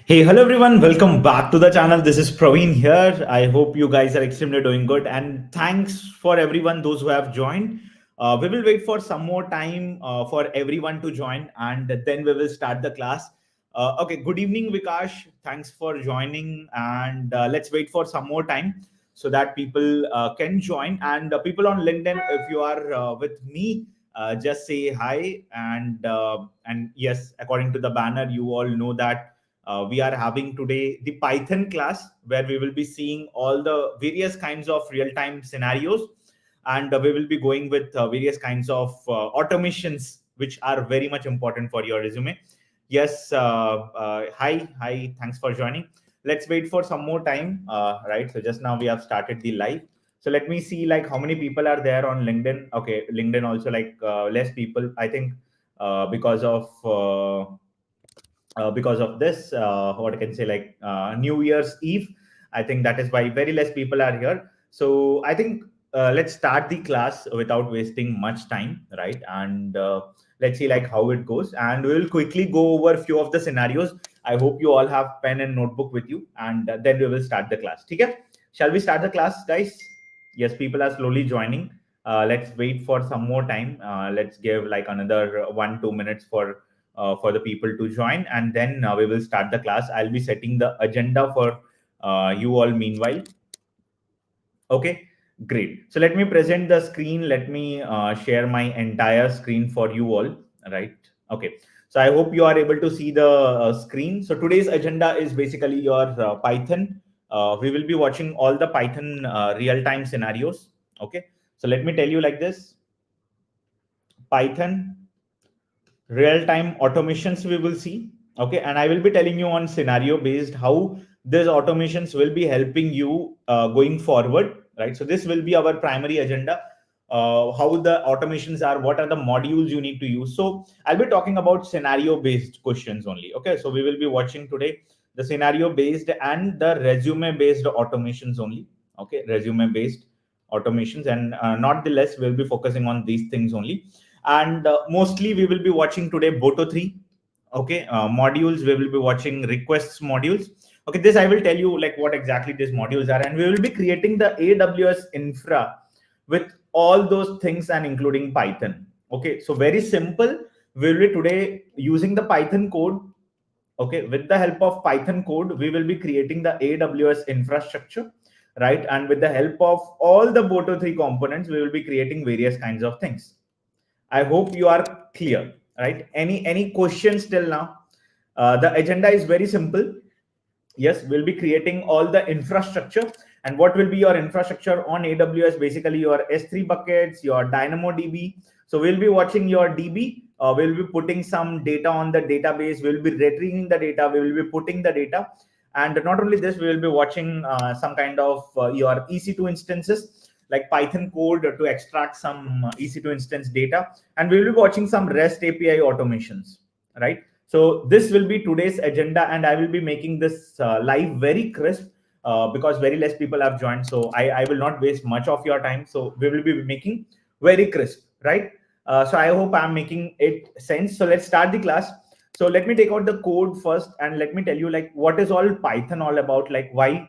Hey, hello everyone. Welcome back to the channel. This is Praveen here. I hope you guys are extremely doing good. And thanks for everyone, those who have joined. We will wait for some more time for everyone to join and then we will start the class. Okay, good evening, Vikash. Thanks for joining. And let's wait for some more time so that people can join. And people on LinkedIn, if you are with me, just say hi. And yes, according to the banner, you all know that we are having today the Python class where we will be seeing all the various kinds of real-time scenarios, and we will be going with various kinds of automations which are very much important for your resume. Yes, hi, thanks for joining. Let's wait for some more time, right? So just now we have started the live. So let me see like how many people are there on LinkedIn. Okay, LinkedIn also like less people, I think, because of this, what I can say, like New Year's Eve. I think that is why very less people are here. So I think let's start the class without wasting much time, right? And let's see like how it goes. And we will quickly go over a few of the scenarios. I hope you all have pen and notebook with you, and then we will start the class. Okay? Shall we start the class, guys? Yes, people are slowly joining. Let's wait for some more time. Let's give like another 1-2 minutes for the people to join, and then we will start the class. I'll be setting the agenda for you all meanwhile. Okay, great. So let me present the screen. Let me share my entire screen for you all, right? Okay. So I hope you are able to see the screen. So today's agenda is basically your Python. We will be watching all the Python real-time scenarios. Okay. So let me tell you like this. Python real-time automations we will see. Okay, and I will be telling you on scenario based how these automations will be helping you going forward, right? So this will be our primary agenda, how the automations are, what are the modules you need to use. So I'll be talking about scenario based questions only. Okay, so we will be watching today the scenario based and the resume based automations only. Okay, resume based automations, and not the less we'll be focusing on these things only. And mostly we will be watching today boto 3. Okay, modules, we will be watching requests modules. Okay, this I will tell you like what exactly these modules are, and we will be creating the AWS infra with all those things and including Python. Okay, so very simple. We will be today using the Python code. Okay, with the help of Python code we will be creating the AWS infrastructure, right? And with the help of all the boto 3 components we will be creating various kinds of things. I hope you are clear, right? Any questions till now? The agenda is very simple. Yes, we'll be creating all the infrastructure. And what will be your infrastructure on AWS? Basically, your S3 buckets, your DynamoDB. So we'll be watching your DB. We'll be putting some data on the database. We'll be retrieving the data. We will be putting the data. And not only this, we will be watching some kind of your EC2 instances, like Python code to extract some EC2 instance data. And we will be watching some REST API automations, right? So this will be today's agenda, and I will be making this live very crisp because very less people have joined. So I will not waste much of your time. So we will be making very crisp, right? So I hope I'm making it sense. So let's start the class. So let me take out the code first, and let me tell you like what is all Python all about, like why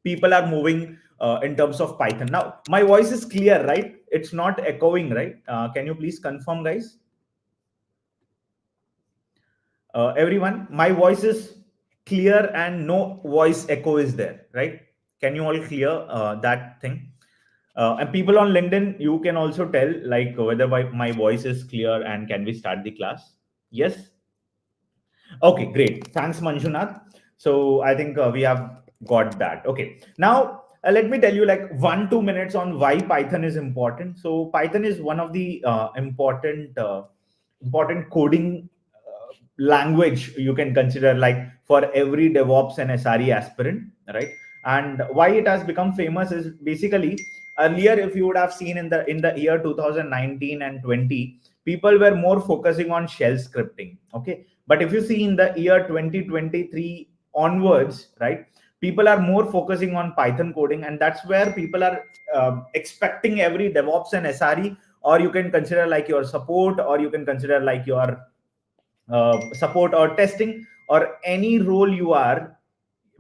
people are moving in terms of Python. Now, my voice is clear, right? It's not echoing, right? Can you please confirm, guys? Everyone, my voice is clear and no voice echo is there, right? Can you all clear that thing? And people on LinkedIn, you can also tell like whether my voice is clear and can we start the class? Yes. Okay, great. Thanks, Manjunath. So I think we have got that. Okay. Now, let me tell you like 1-2 minutes on why Python is important. So Python is one of the important coding language you can consider like for every DevOps and SRE aspirant, right? And why it has become famous is basically earlier, if you would have seen in the year 2019 and 20, people were more focusing on shell scripting. Okay, but if you see in the year 2023 onwards, right, people are more focusing on Python coding, and that's where people are expecting every DevOps and SRE, or you can consider like your support, or you can consider like your support or testing, or any role you are,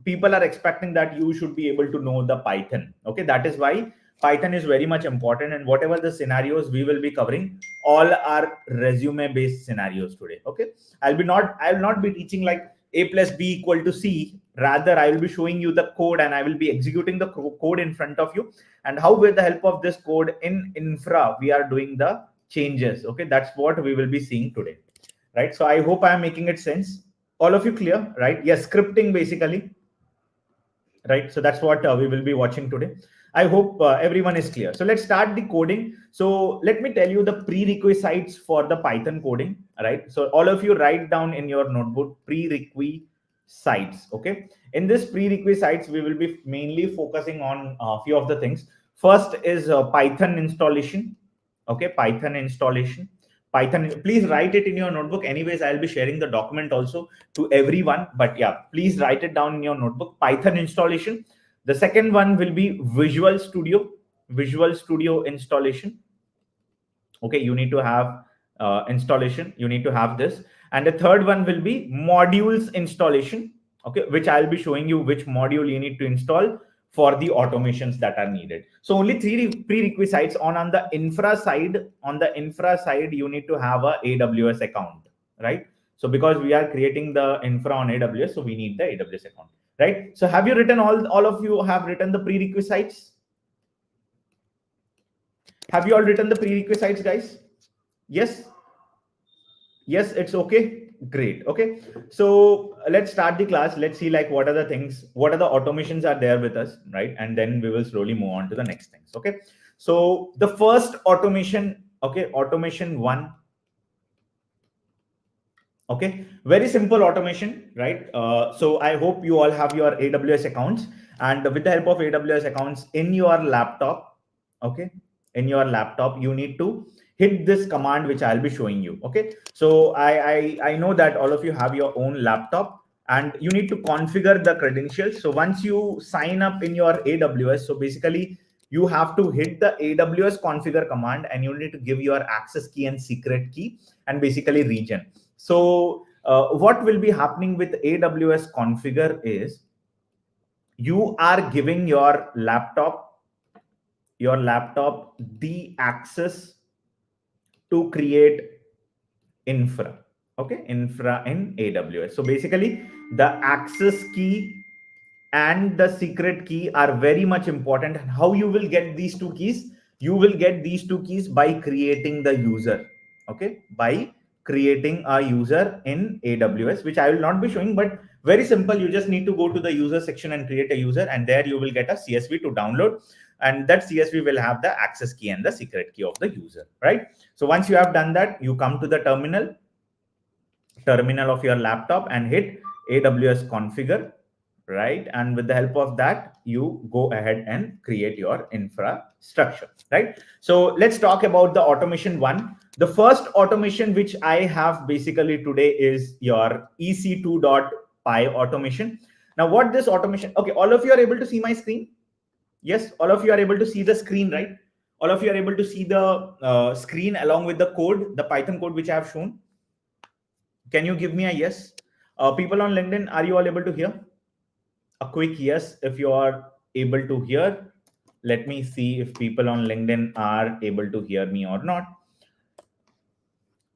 people are expecting that you should be able to know the Python. Okay, that is why Python is very much important, and whatever the scenarios we will be covering, all are resume based scenarios today. Okay, I will not be teaching like A plus B equal to C. Rather, I will be showing you the code and I will be executing the code in front of you, and how with the help of this code in infra we are doing the changes. Okay, that's what we will be seeing today, right? So I hope I am making it sense. All of you clear, right? Yes, scripting basically, right? So that's what we will be watching today. I hope everyone is clear. So let's start the coding. So let me tell you the prerequisites for the Python coding, right? So all of you write down in your notebook prerequisites. Okay, in this prerequisites we will be mainly focusing on a few of the things. First is Python installation. Okay, Python installation. Python, please write it in your notebook. Anyways, I'll be sharing the document also to everyone, but yeah, please write it down in your notebook. Python installation. The second one will be Visual Studio installation. Okay, you need to have installation, you need to have this. And the third one will be modules installation, okay, which I'll be showing you which module you need to install for the automations that are needed. So only three prerequisites on the infra side. On the infra side, you need to have a AWS account, right? So because we are creating the infra on AWS, so we need the AWS account, right? So have you written, all of you have written the prerequisites? Have you all written the prerequisites, guys? Yes? Yes, it's okay. Great. Okay, so let's start the class. Let's see like what are the things, what are the automations are there with us, right? And then we will slowly move on to the next things. Okay, so the first automation, okay, automation 1. Okay, very simple automation, right? So I hope you all have your AWS accounts, and with the help of AWS accounts in your laptop, okay, in your laptop, you need to hit this command which I'll be showing you. Okay, so I know that all of you have your own laptop and you need to configure the credentials. So once you sign up in your AWS, so basically you have to hit the AWS configure command and you need to give your access key and secret key and basically region. So what will be happening with AWS configure is you are giving your laptop the access to create infra, okay, infra in AWS. So basically the access key and the secret key are very much important. How you will get these two keys? You will get these two keys by creating the user, okay, by creating a user in AWS, which I will not be showing, but very simple. You just need to go to the user section and create a user, and there you will get a CSV to download, and that CSV will have the access key and the secret key of the user, right? So once you have done that, you come to the terminal of your laptop and hit AWS configure, right? And with the help of that, you go ahead and create your infrastructure, right? So let's talk about the automation 1. The first automation which I have basically today is your EC2.py automation. Now what this automation, okay, all of you are able to see my screen? Yes, all of you are able to see the screen, right? All of you are able to see the screen along with the code, the Python code which I have shown. Can you give me a yes? People on LinkedIn, are you all able to hear? A quick yes if you are able to hear. Let me see if people on LinkedIn are able to hear me or not.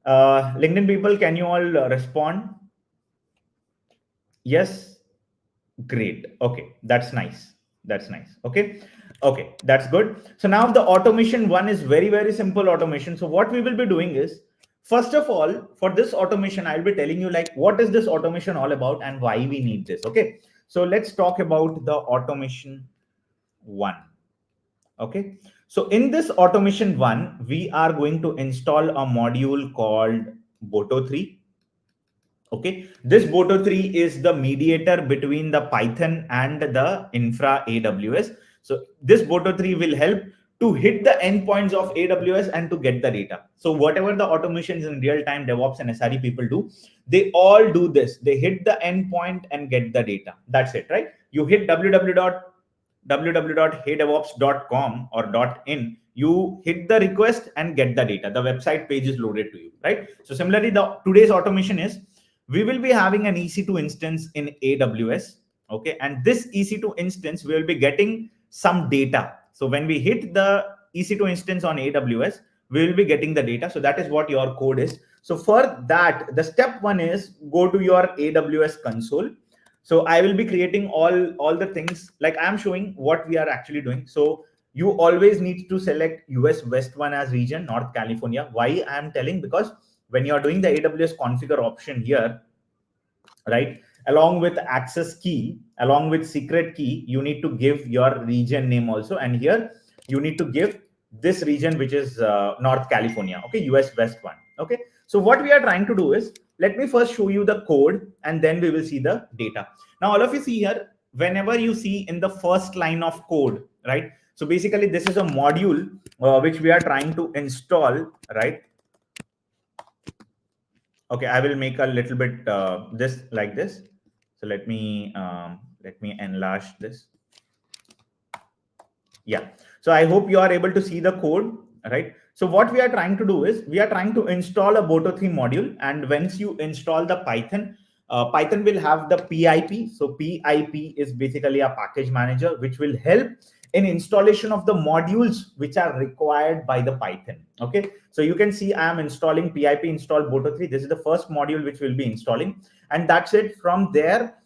LinkedIn people, can you all respond? Yes, great. Okay, that's nice. That's nice. Okay, okay, that's good. So now the automation 1 is very, very simple automation. So what we will be doing is, first of all, for this automation, I'll be telling you like what is this automation all about and why we need this. Okay, so let's talk about the automation 1. Okay, so in this automation 1, we are going to install a module called Boto3. Okay, this Boto3 is the mediator between the Python and the infra AWS. So this Boto3 will help to hit the endpoints of AWS and to get the data. So whatever the automations in real-time DevOps and SRE people do, they all do this. They hit the endpoint and get the data. That's it, right? You hit www.heydevops.com or .in, you hit the request and get the data. The website page is loaded to you, right? So similarly, today's automation is we will be having an EC2 instance in AWS. Okay, and this EC2 instance will be getting some data. So when we hit the EC2 instance on AWS, we will be getting the data. So that is what your code is. So for that, the step one is go to your AWS console. So I will be creating all the things, like I'm showing what we are actually doing. So you always need to select US West 1 as region, North California. Why I am telling? Because when you are doing the AWS configure option here, right, along with access key, along with secret key, you need to give your region name also. And here you need to give this region, which is North California. Okay, US West 1. Okay, so what we are trying to do is, let me first show you the code and then we will see the data. Now, all of you see here, whenever you see in the first line of code, right? So basically this is a module which we are trying to install, right? Okay, I will make a little bit this like this. So let me enlarge this. Yeah. So I hope you are able to see the code, right? So what we are trying to do is we are trying to install a Boto3 module, and once you install the Python, Python will have the PIP. So PIP is basically a package manager which will help in installation of the modules which are required by the Python. Okay, so you can see I am installing PIP install Boto3. This is the first module which we'll be installing, and that's it. From there,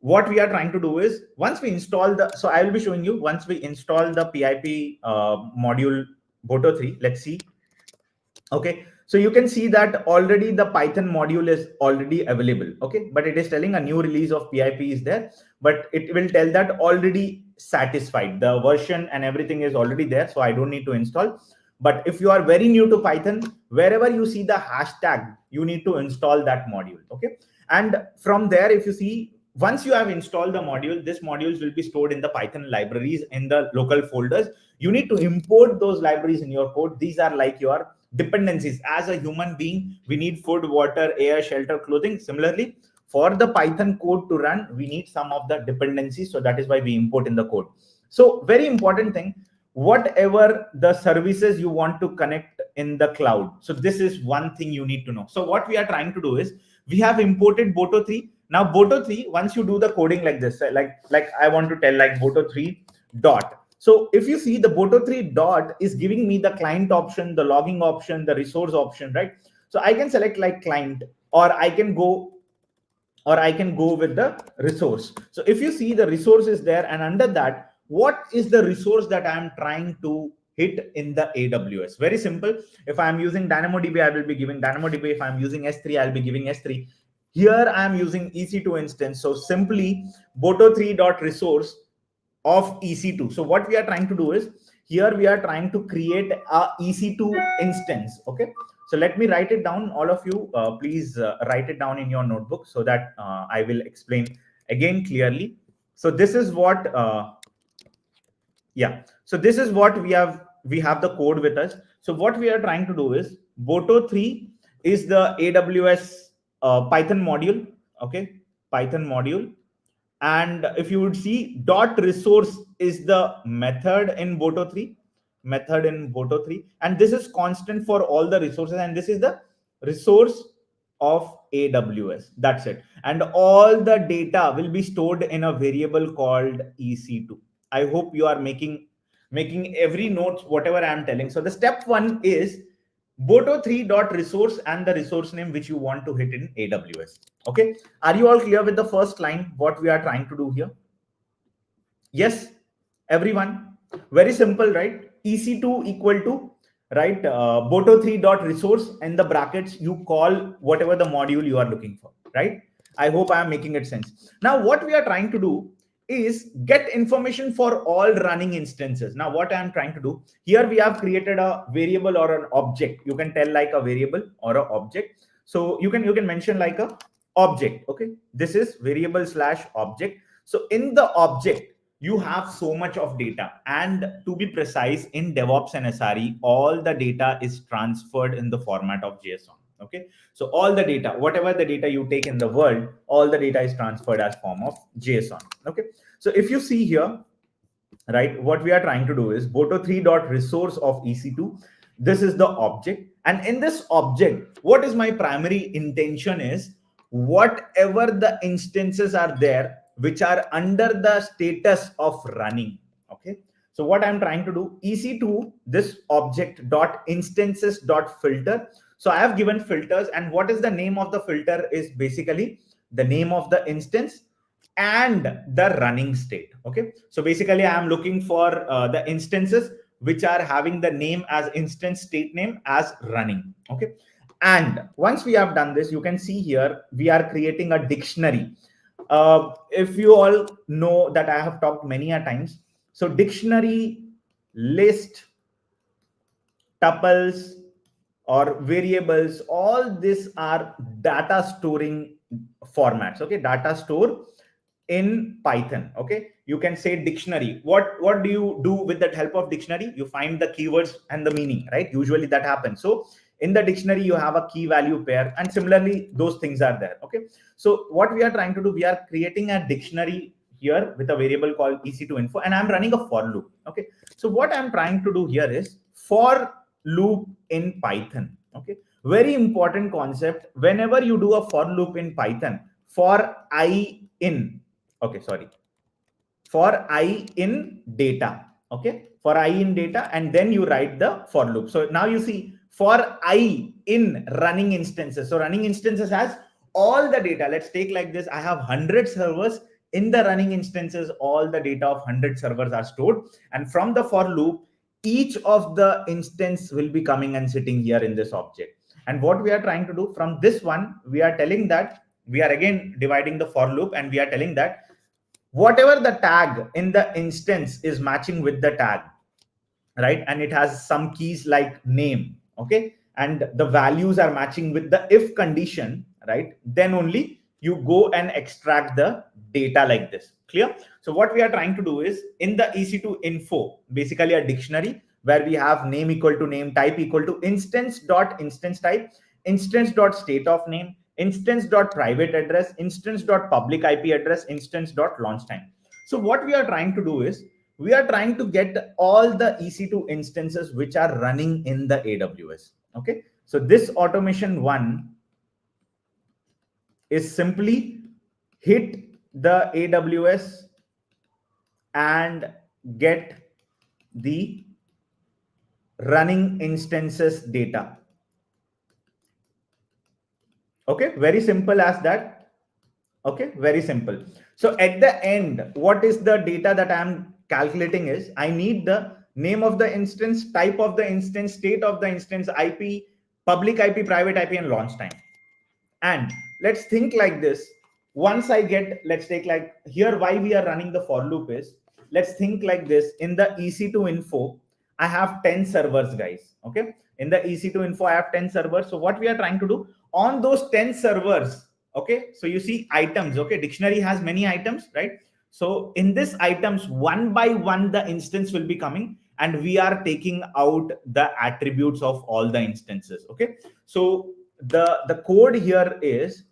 what we are trying to do is, once we install the, so I will be showing you once we install the PIP module Boto3. Let's see. Okay, so you can see that already the Python module is already available. Okay, but it is telling a new release of PIP is there, but it will tell that already satisfied, the version and everything is already there, so I don't need to install. But if you are very new to Python, wherever you see the hashtag, you need to install that module. Okay, and from there, if you see, once you have installed the module, this modules will be stored in the Python libraries in the local folders. You need to import those libraries in your code. These are like your dependencies. As a human being, we need food, water, air, shelter, clothing. Similarly, for the Python code to run, we need some of the dependencies. So that is why we import in the code. So very important thing, whatever the services you want to connect in the cloud. So this is one thing you need to know. So what we are trying to do is, we have imported Boto3. Now Boto3, once you do the coding like this, like I want to tell like Boto3 dot. So if you see, the Boto3 dot is giving me the client option, the logging option, the resource option, right? So I can select like client, or I can go with the resource. So if you see, the resource is there, and under that, what is the resource that I am trying to hit in the AWS? Very simple. If I'm using DynamoDB, I will be giving DynamoDB. If I'm using S3, I'll be giving S3. Here I'm using EC2 instance. So simply Boto3.resource of EC2. So what we are trying to do is, here we are trying to create a EC2 instance. Okay, so let me write it down. All of you, please write it down in your notebook so that I will explain again clearly. So this is what, so this is what we have the code with us. So what we are trying to do is, Boto3 is the AWS Python module. Okay, Python module. And if you would see, dot resource is the method in Boto3, and this is constant for all the resources, and this is the resource of AWS. That's it. And all the data will be stored in a variable called EC2. I hope you are making every note whatever I am telling. So the step one is Boto3.resource and the resource name which you want to hit in AWS. Okay, are you all clear with the first line, what we are trying to do here? Yes, everyone? Very simple, right? EC2 equal to, right, Boto3.resource, and the brackets you call whatever the module you are looking for, right? I hope I am making it sense. Now what we are trying to do is get information for all running instances. Now what I am trying to do here, we have created a variable or an object. You can tell like a variable or an object. So you can mention like a object. Okay, this is variable / object. So in the object, you have so much of data, and to be precise, in DevOps and SRE, all the data is transferred in the format of JSON. Okay, so all the data, whatever the data you take in the world, all the data is transferred as form of JSON. Okay, so if you see here, right, what we are trying to do is Boto3.resource of EC2. This is the object, and in this object, what is my primary intention is, whatever the instances are there which are under the status of running. Okay, so what I'm trying to do, EC2 this object dot instances dot filter. So I have given filters, and what is the name of the filter is basically the name of the instance and the running state. Okay, so basically I am looking for the instances which are having the name as instance state name as running. Okay, and once we have done this, you can see here we are creating a dictionary. If you all know that I have talked many a times, so dictionary, list, tuples or variables, all these are data storing formats. Okay, data store in Python. Okay, you can say dictionary. What do you do with the help of dictionary? You find the keywords and the meaning, right? Usually that happens. So in the dictionary you have a key value pair, and similarly those things are there. Okay, so what we are trying to do, we are creating a dictionary here with a variable called EC2 info, and I'm running a for loop. Okay, so what I'm trying to do here is for loop in Python. Okay, very important concept. Whenever you do a for loop in Python, for I in, okay, sorry, for I in data. Okay, for I in data, and then you write the for loop. So now you see for I in running instances. So running instances has all the data. Let's take like this. I have 100 servers. In the running instances, all the data of 100 servers are stored. And from the for loop, each of the instance will be coming and sitting here in this object. And what we are trying to do from this one, we are telling that we are again dividing the for loop, and we are telling that whatever the tag in the instance is matching with the tag, right? And it has some keys like name. Okay, and the values are matching with the if condition, right? Then only you go and extract the data like this. Clear? So what we are trying to do is in the EC2 info, basically a dictionary where we have name equal to name, type equal to instance dot instance type, instance dot state of name, instance dot private address, instance dot public IP address, instance dot launch time. So what we are trying to do is we are trying to get all the EC2 instances which are running in the AWS. Okay, so this automation one is simply hit the AWS and get the running instances data. Okay, very simple as that. Okay, very simple. So at the end, what is the data that I'm calculating is I need the name of the instance, type of the instance, state of the instance, IP, public IP, private IP, and launch time. And let's think like this. Once I get, let's take like here, why we are running the for loop is, let's think like this. In the EC2 info, I have 10 servers, guys. Okay, in the EC2 info, I have 10 servers. So what we are trying to do on those 10 servers, okay, so you see items. Okay, dictionary has many items, right? So in this items, one by one, the instance will be coming, and we are taking out the attributes of all the instances. Okay, so the code here is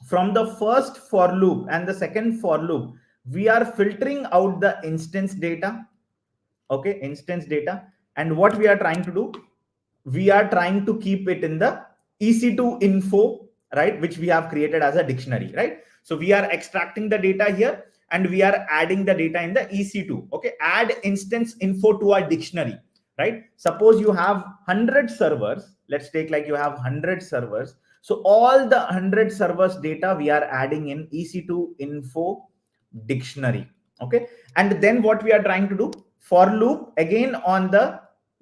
from the first for loop and the second for loop, we are filtering out the instance data. Okay, instance data. And what we are trying to do, we are trying to keep it in the EC2 info, right, which we have created as a dictionary, right? So we are extracting the data here and we are adding the data in the EC2. Okay, add instance info to our dictionary, right? Suppose you have 100 servers. Let's take like you have 100 servers. So all the 100 servers data we are adding in EC2 info dictionary. Okay, and then what we are trying to do, for loop again on the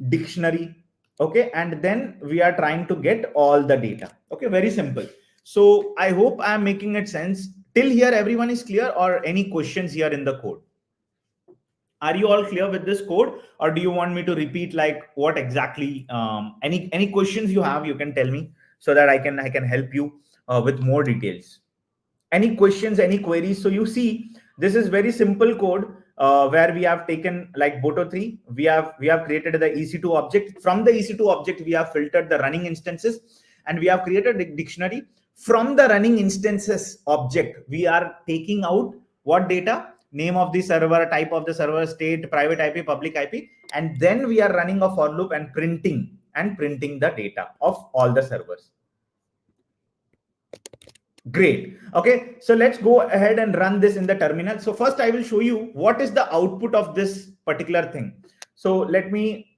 dictionary. Okay, and then we are trying to get all the data. Okay, very simple. So I hope I am making it sense. Till here everyone is clear, or any questions here in the code? Are you all clear with this code, or do you want me to repeat like what exactly? Any questions you have, you can tell me so that I can help you with more details. Any questions, any queries? So you see, this is very simple code where we have taken like Boto3. We have created the EC2 object. From the EC2 object, we have filtered the running instances, and we have created a dictionary. From the running instances object, we are taking out what data? Name of the server, type of the server, state, private IP, public IP, and then we are running a for loop and printing the data of all the servers. Great. Okay, so let's go ahead and run this in the terminal. So first I will show you what is the output of this particular thing. So let me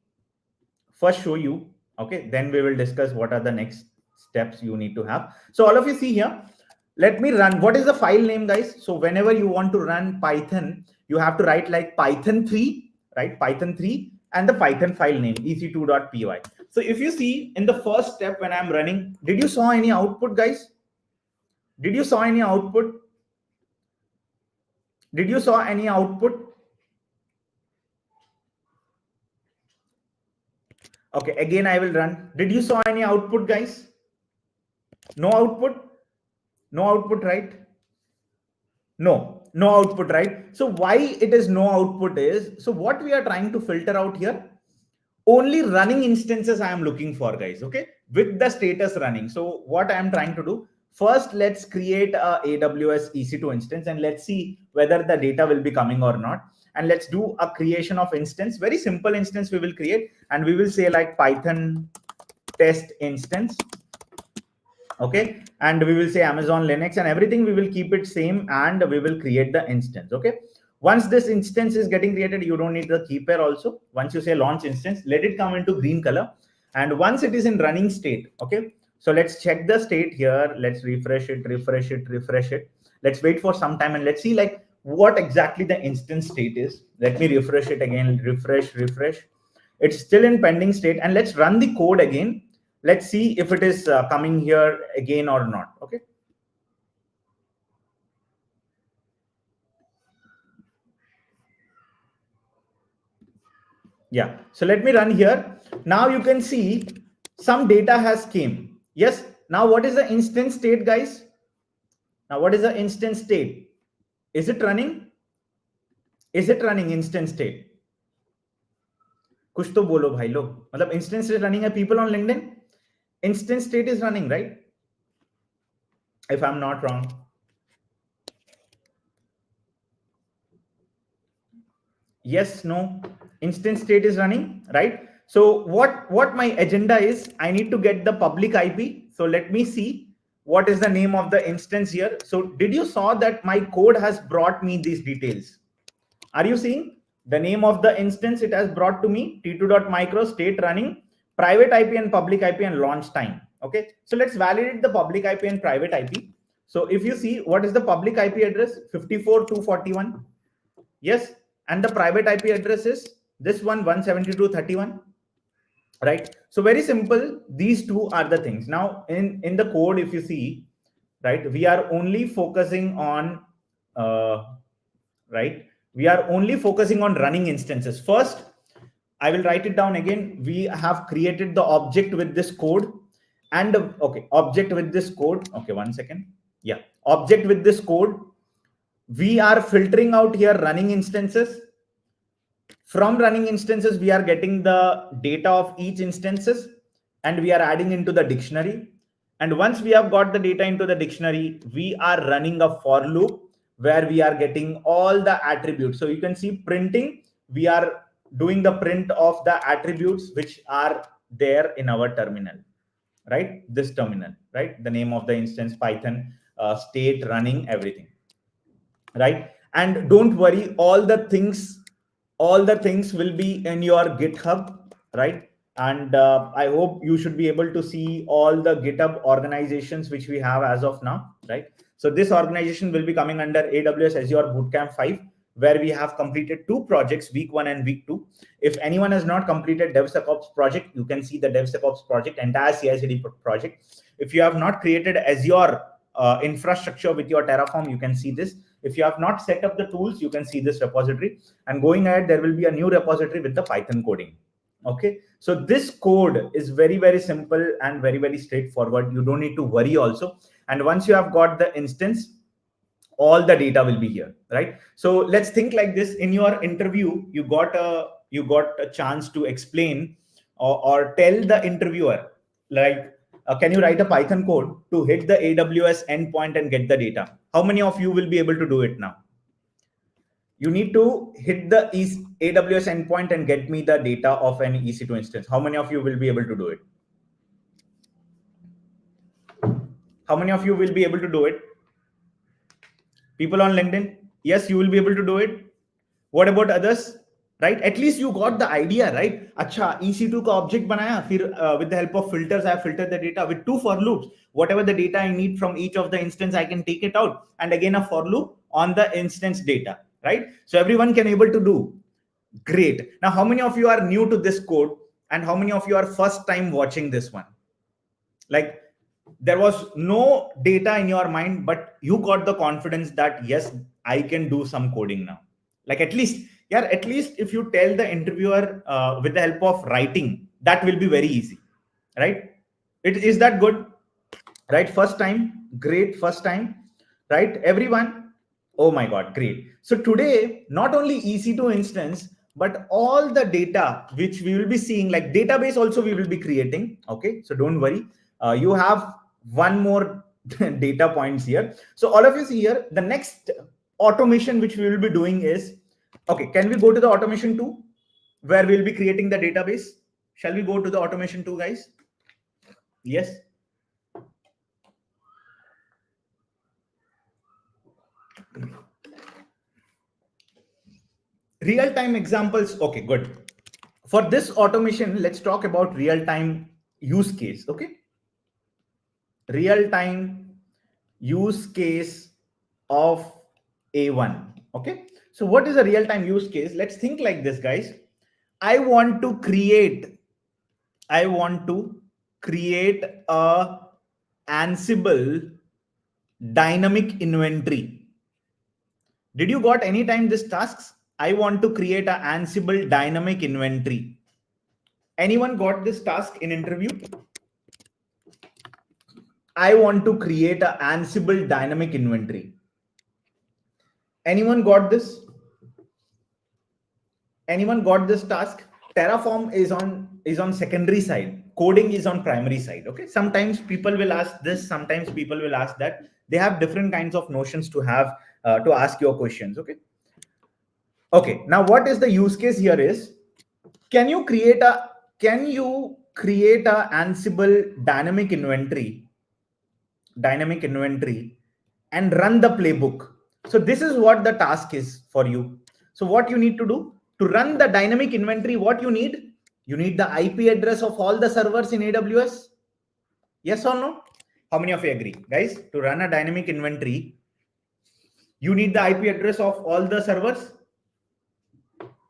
first show you. Okay, then we will discuss what are the next steps you need to have. So all of you see here, let me run. What is the file name, guys? So whenever you want to run Python, you have to write like Python 3, right? Python 3 and the Python file name ec2.py. So if you see in the first step when I'm running, did you saw any output, guys? Did you saw any output? Did you saw any output? Okay, again I will run. Did you saw any output, guys? No output? No output, right? No output, right? So why it is no output is, so what we are trying to filter out here, only running instances I am looking for, guys, okay, with the status running. So what I am trying to do, first let's create a AWS EC2 instance and let's see whether the data will be coming or not. And let's do a creation of instance, very simple instance we will create, and we will say like Python test instance. Okay, and we will say Amazon Linux, and everything we will keep it same, and we will create the instance. Okay, once this instance is getting created, you don't need the key pair also. Once you say launch instance, let it come into green color, and once it is in running state, okay, so let's check the state here. Let's refresh it. Let's wait for some time and let's see like what exactly the instance state is. Let me refresh it again. Refresh. It's still in pending state, and let's run the code again. Let's see if it is coming here again or not. Okay. Yeah. So let me run here. Now you can see some data has came. Yes. Now what is the instance state, guys? Now what is the instance state? Is it running? Is it running instance state? कुछ तो बोलो भाई लोग. मतलब instance state running है. People on LinkedIn, instance state is running, right? If I'm not wrong. Yes, no, instance state is running, right? So what my agenda is, I need to get the public IP. So let me see what is the name of the instance here. So did you saw that my code has brought me these details? Are you seeing the name of the instance? It has brought to me t2.micro state running, private IP and public IP and launch time. Okay, so let's validate the public IP and private IP. So if you see, what is the public IP address? 54.241. Yes, and the private IP address is this one, 172.31. Right? So very simple. These two are the things. Now in the code, if you see, right, we are only focusing on right, we are only focusing on running instances. First, I will write it down again. We have created the object with this code, and okay, object with this code. Okay, 1 second. Yeah, object with this code. We are filtering out here running instances. From running instances, we are getting the data of each instances, and we are adding into the dictionary. And once we have got the data into the dictionary, we are running a for loop where we are getting all the attributes. So you can see printing, we are doing the print of the attributes which are there in our terminal, right? This terminal, right? The name of the instance, Python, state, running, everything, right? And don't worry, all the things will be in your GitHub, right? And I hope you should be able to see all the GitHub organizations which we have as of now, right? So this organization will be coming under AWS Azure Bootcamp 5, where we have completed 2 projects, week 1 and week 2. If anyone has not completed DevSecOps project, you can see the DevSecOps project, entire CI/CD project. If you have not created Azure infrastructure with your Terraform, you can see this. If you have not set up the tools, you can see this repository. And going ahead, there will be a new repository with the Python coding. Okay, so this code is very, very simple and very, very straightforward. You don't need to worry also. And once you have got the instance, all the data will be here, right? So let's think like this. In your interview, you got a chance to explain or tell the interviewer, like, can you write a Python code to hit the AWS endpoint and get the data? How many of you will be able to do it now? You need to hit the AWS endpoint and get me the data of an EC2 instance. How many of you will be able to do it? How many of you will be able to do it? People on LinkedIn? Yes, you will be able to do it. What about others? Right? At least you got the idea, right? Acha, EC2 का object बनाया, फिर with the help of filters, I have filtered the data with 2 for loops. Whatever the data I need from each of the instance, I can take it out. And again, a for loop on the instance data, right? So everyone can able to do. Great. Now, how many of you are new to this code? And how many of you are first time watching this one? Like, there was no data in your mind, but you got the confidence that, yes, I can do some coding now. Like, at least if you tell the interviewer with the help of writing, that will be very easy, right? Is that good? Right? First time, great. First time, right? Everyone. Oh my God, great. So today, not only EC2 instance, but all the data which we will be seeing, like database also we will be creating. Okay, so don't worry. You have one more data points here. So all of you see here, the next automation which we will be doing is, okay, can we go to the automation 2 where we'll be creating the database? Shall we go to the automation 2, guys? Yes. Real-time examples. Okay, good. For this automation, let's talk about real-time use case. Okay. Real-time use case of A1. Okay. So what is a real-time use case? Let's think like this, guys. I want to create a Ansible dynamic inventory. Did you got any time this tasks? I want to create a Ansible dynamic inventory. Anyone got this task in interview? I want to create a Ansible dynamic inventory. Anyone got this? Anyone got this task? Terraform is on secondary side. Coding is on primary side. Okay. Sometimes people will ask this. Sometimes people will ask that. They have different kinds of notions to have to ask your questions. Okay. Okay. Now, what is the use case here is, can you create a Ansible dynamic inventory and run the playbook? So this is what the task is for you. So what you need to do to run the dynamic inventory, what you need the IP address of all the servers in AWS. Yes or no? How many of you agree, guys? To run a dynamic inventory, you need the IP address of all the servers.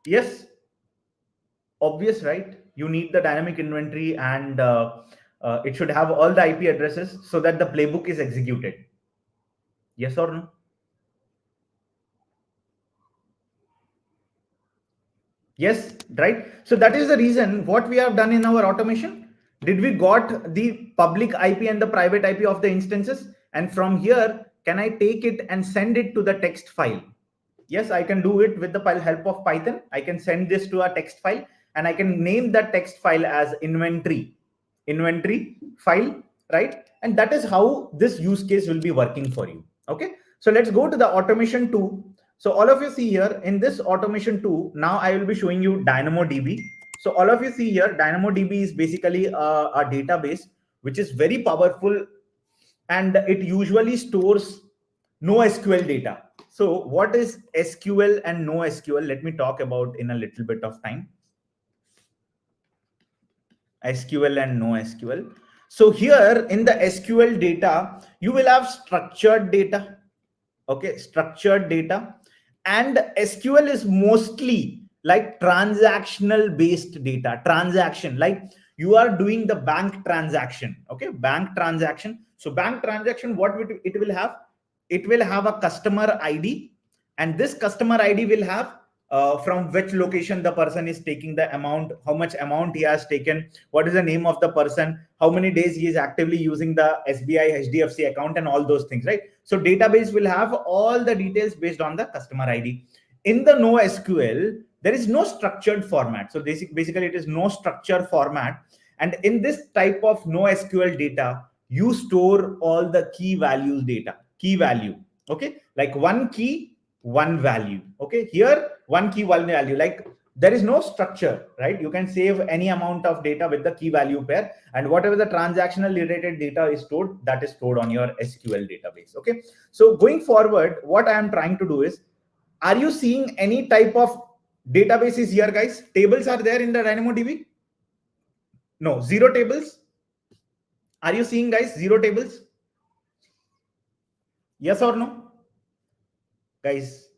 Yes, obvious, right? You need the dynamic inventory, and it should have all the IP addresses so that the playbook is executed. Yes or no? Yes, right? So that is the reason what we have done in our automation. Did we got the public IP and the private IP of the instances? And from here, can I take it and send it to the text file? Yes, I can do it with the help of Python. I can send this to a text file, and I can name that text file as inventory file, right? And that is how this use case will be working for you. Okay, so let's go to the automation 2. So all of you see here in this automation 2, now I will be showing you DynamoDB. So all of you see here, DynamoDB is basically a database which is very powerful, and it usually stores NoSQL data. So what is SQL and NoSQL? Let me talk about in a little bit of time. SQL and NoSQL. So here in the SQL data, you will have structured data. Okay, structured data. And SQL is mostly like transactional based data. Transaction, like you are doing the bank transaction. Okay, bank transaction. So bank transaction, what it will have? It will have a customer ID, and this customer ID will have from which location the person is taking the amount, how much amount he has taken, what is the name of the person, how many days he is actively using the SBI HDFC account, and all those things, right? So database will have all the details based on the customer ID. In the NoSQL, there is no structured format. So basically it is no structure format. And in this type of NoSQL data, you store all the key values data, key value. Okay, like one key, one value. Okay, here one key, one value. Like there is no structure, right? You can save any amount of data with the key value pair, and whatever the transactional related data is stored, that is stored on your SQL database. Okay. So going forward, what I am trying to do is, are you seeing any type of databases here, guys? Tables are there in the DynamoDB? No, zero tables. Are you seeing, guys, zero tables? Yes or no? Guys,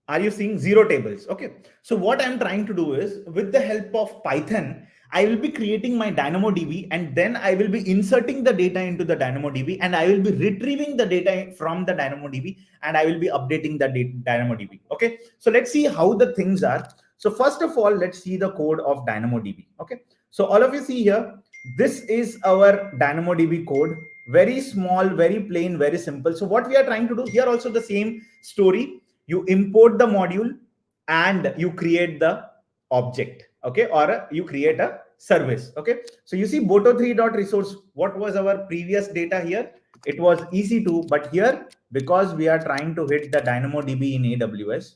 are you seeing zero tables? Okay. So what I'm trying to do is, with the help of Python, I will be creating my DynamoDB, and then I will be inserting the data into the DynamoDB, and I will be retrieving the data from the DynamoDB, and I will be updating the DynamoDB. Okay. So let's see how the things are. So first of all, let's see the code of DynamoDB. Okay. So all of you see here, this is our DynamoDB code. Very small, very plain, very simple. So what we are trying to do here, also the same story. You import the module and you create the object, okay, or you create a service. Okay. So you see boto3.resource, what was our previous data here? It was EC2, but here, because we are trying to hit the DynamoDB in AWS,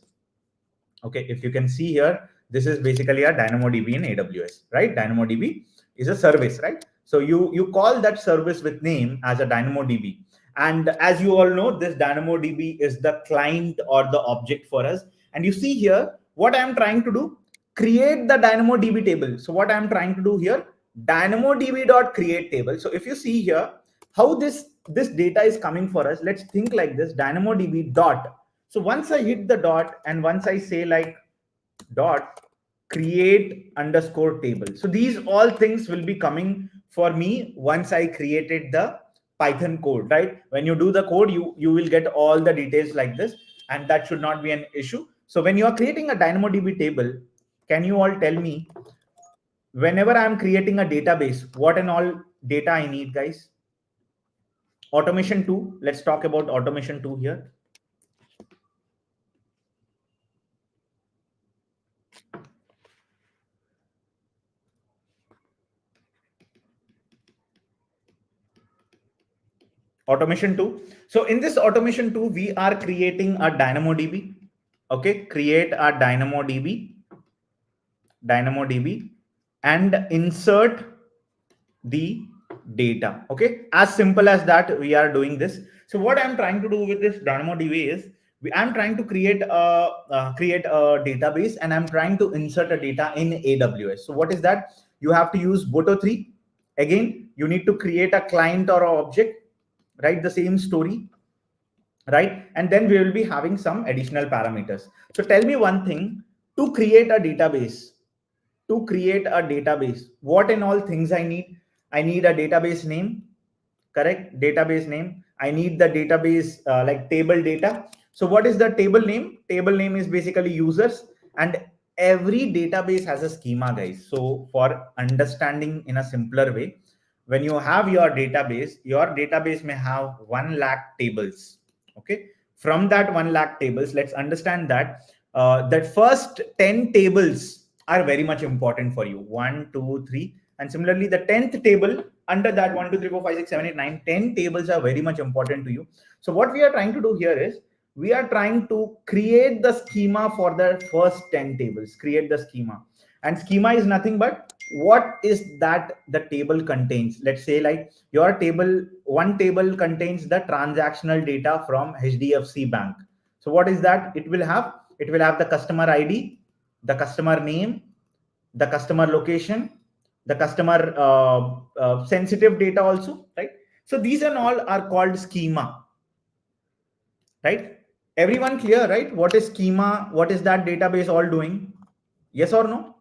okay, if you can see here, this is basically a DynamoDB in AWS, right? DynamoDB is a service, right? So you call that service with name as a DynamoDB. And as you all know, this DynamoDB is the client or the object for us. And you see here, what I'm trying to do, create the DynamoDB table. So what I'm trying to do here, DynamoDB.create table. So if you see here, how this data is coming for us, let's think like this, DynamoDB dot. So once I hit the dot, and once I say like dot create underscore table. So these all things will be coming for me once I created the Python code, right? When you do the code, you will get all the details like this, and that should not be an issue. So when you are creating a DynamoDB table, can you all tell me, whenever I'm creating a database, what and all data I need, guys? Automation 2. Let's talk about automation 2 here. Automation 2. So in this automation 2, we are creating a DynamoDB. Okay, create a DynamoDB, and insert the data. Okay, as simple as that, we are doing this. So what I'm trying to do with this DynamoDB is, I'm trying to create a database, and I'm trying to insert a data in AWS. So what is that? You have to use Boto3. Again, you need to create a client or an object, right? The same story, right? And then we will be having some additional parameters. So tell me one thing, to create a database, what and all things I need? I need a database name, correct? Database name. I need the database like table data. So what is the table name? Table name is basically users, and every database has a schema, guys. So for understanding in a simpler way, when you have your database may have 1 lakh tables. Okay. From that 1 lakh tables, let's understand that that first 10 tables are very much important for you. 1, 2, 3. And similarly, the 10th table under that 1, 2, 3, 4, 5, 6, 7, 8, 9, 10 tables are very much important to you. So what we are trying to do here is, we are trying to create the schema for the first 10 tables, create the schema. And schema is nothing but what is that the table contains. Let's say like your table, one table contains the transactional data from HDFC Bank. So what is that? It will have the customer ID, the customer name, the customer location, the customer sensitive data also, right? So these and all are called schema, right? Everyone clear, right? What is schema? What is that database all doing? Yes or no?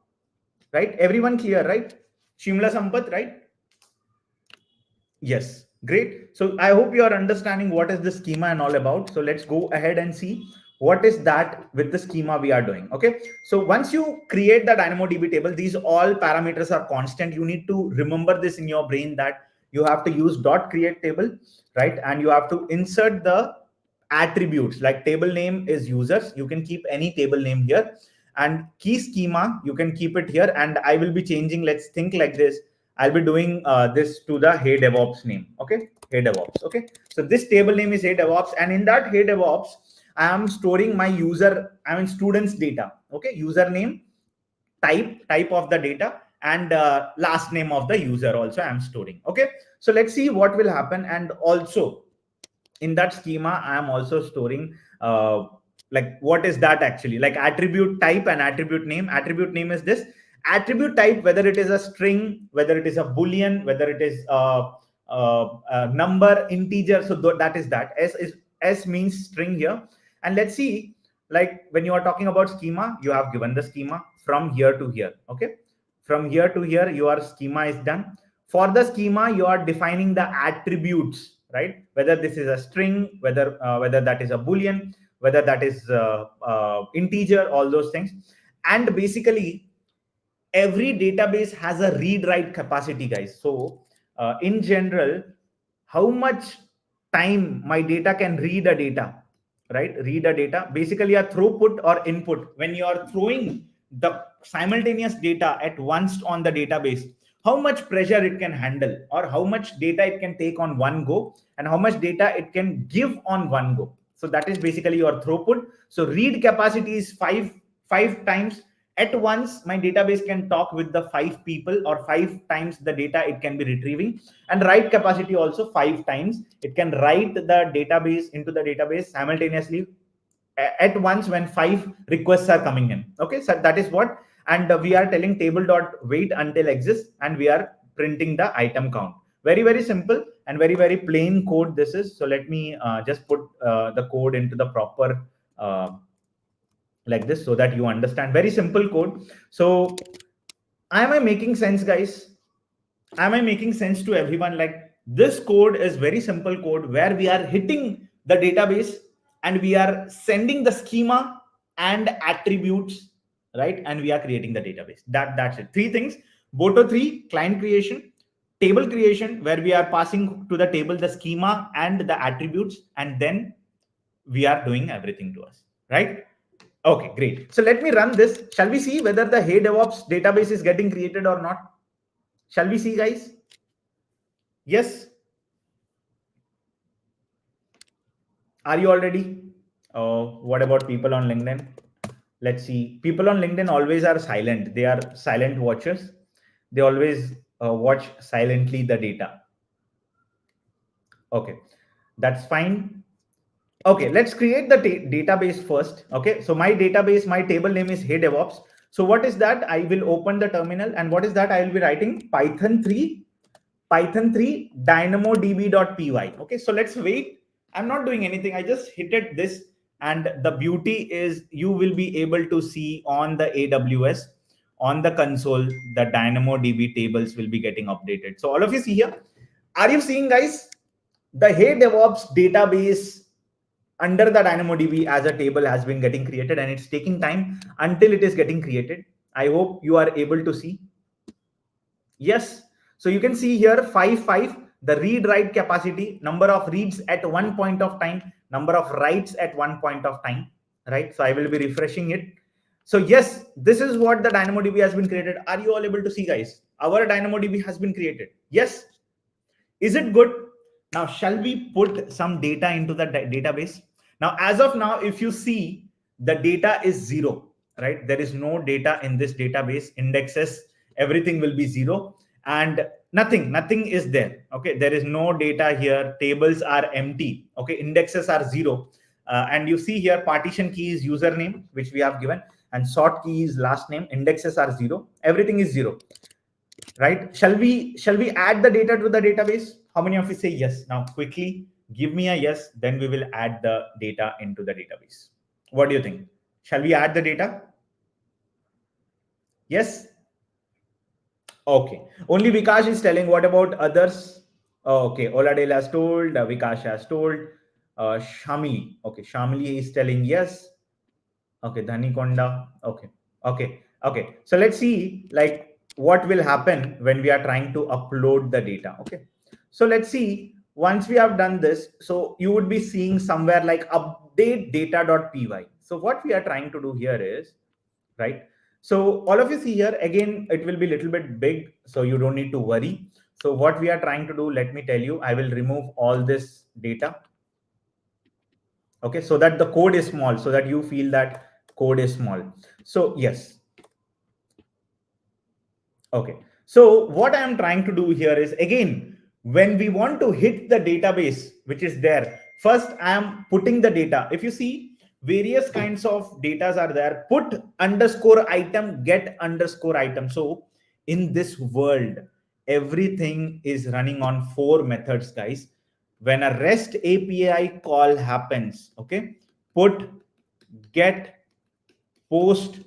Right? Everyone clear, right? Shimla Sampath, right? Yes, great. So I hope you are understanding what is the schema and all about. So let's go ahead and see what is that with the schema we are doing. Okay. So once you create the DynamoDB table, these all parameters are constant. You need to remember this in your brain that you have to use .create table, right? And you have to insert the attributes, like table name is users. You can keep any table name here, and key schema, you can keep it here. And I will be changing, let's think like this. I'll be doing this to the Hey DevOps name. Okay. Hey DevOps. Okay. So this table name is Hey DevOps. And in that Hey DevOps, I am storing my students data. Okay. Username, type of the data, and last name of the user also I'm storing. Okay, so let's see what will happen. And also in that schema I am also storing like what is that actually, like attribute type and attribute name. Attribute name is this, attribute type whether it is a string, whether it is a boolean, whether it is a number, integer. So that is that. S means string here. And let's see, like when you are talking about schema, you have given the schema from here to here. Okay, from here to here your schema is done. For the schema you are defining the attributes, right? Whether this is a string, whether that is a boolean, whether that is integer, all those things. And basically every database has a read write capacity, guys. So in general, how much time my data can read a data, right? Read a data, basically a throughput or input. When you are throwing the simultaneous data at once on the database, how much pressure it can handle, or how much data it can take on one go, and how much data it can give on one go. So that is basically your throughput. So read capacity is five times. At once my database can talk with the 5 people, or 5 times the data it can be retrieving. And write capacity also 5 times. It can write the database into the database simultaneously at once when 5 requests are coming in. Okay, so that is what. And we are telling table.wait until exists, and we are printing the item count. Very simple and very plain code this is. So let me just put the code into the proper like this, so that you understand. Very simple code. So am I making sense, guys? Am I making sense to everyone? Like this code is very simple code where we are hitting the database and we are sending the schema and attributes, right? And we are creating the database. That's it. 3 things. Boto 3, client creation, table creation, where we are passing to the table the schema and the attributes, and then we are doing everything to us, right? Okay, great. So let me run this. Shall we see whether the Hey DevOps database is getting created or not? Shall we see, guys? Yes. Are you all ready? What about people on LinkedIn? Let's see. People on LinkedIn always are silent. They are silent watchers. They always watch silently the data. Okay, that's fine. Okay, let's create the database first. Okay, so my database, my table name is Hey DevOps. So what is that? I will open the terminal, and what is that? I will be writing Python 3 DynamoDB.py. Okay, so let's wait. I'm not doing anything. I just hit it this, and the beauty is you will be able to see on the AWS, on the console, the DynamoDB tables will be getting updated. So all of you see here. Are you seeing, guys? The Hey DevOps database under the DynamoDB as a table has been getting created, and it's taking time until it is getting created. I hope you are able to see. Yes. So you can see here 5, the read write capacity, number of reads at one point of time, number of writes at one point of time, right? So I will be refreshing it. So yes, this is what the DynamoDB has been created. Are you all able to see, guys? Our DynamoDB has been created. Yes. Is it good? Now, shall we put some data into the database? Now, as of now, if you see, the data is 0, right? There is no data in this database. Indexes, everything will be 0, and nothing is there. Okay, there is no data here. Tables are empty. Okay, indexes are 0. And you see here, partition key is username, which we have given, and sort key is last name. Indexes are 0. Everything is 0. Right? Shall we add the data to the database? How many of you say yes? Now quickly give me a yes, then we will add the data into the database. What do you think? Shall we add the data? Yes. Okay. Only Vikash is telling. What about others? Okay. Oladale has told. Vikash has told. Shamili. Okay. Shamili is telling yes. Okay. Dhani Konda. Okay. Okay. So let's see like what will happen when we are trying to upload the data. Okay. So let's see. Once we have done this, so you would be seeing somewhere like update data.py. So what we are trying to do here is, right? So all of you see here, again, it will be a little bit big, so you don't need to worry. So what we are trying to do, let me tell you, I will remove all this data. Okay, so that the code is small, so that you feel that code is small. So yes, Okay. So what I am trying to do here is, again, when we want to hit the database, which is there, first I am putting the data. If you see, various kinds of datas are there. Put underscore item, get underscore item. So in this world, everything is running on 4 methods, guys. When a REST API call happens, okay, put, get, post,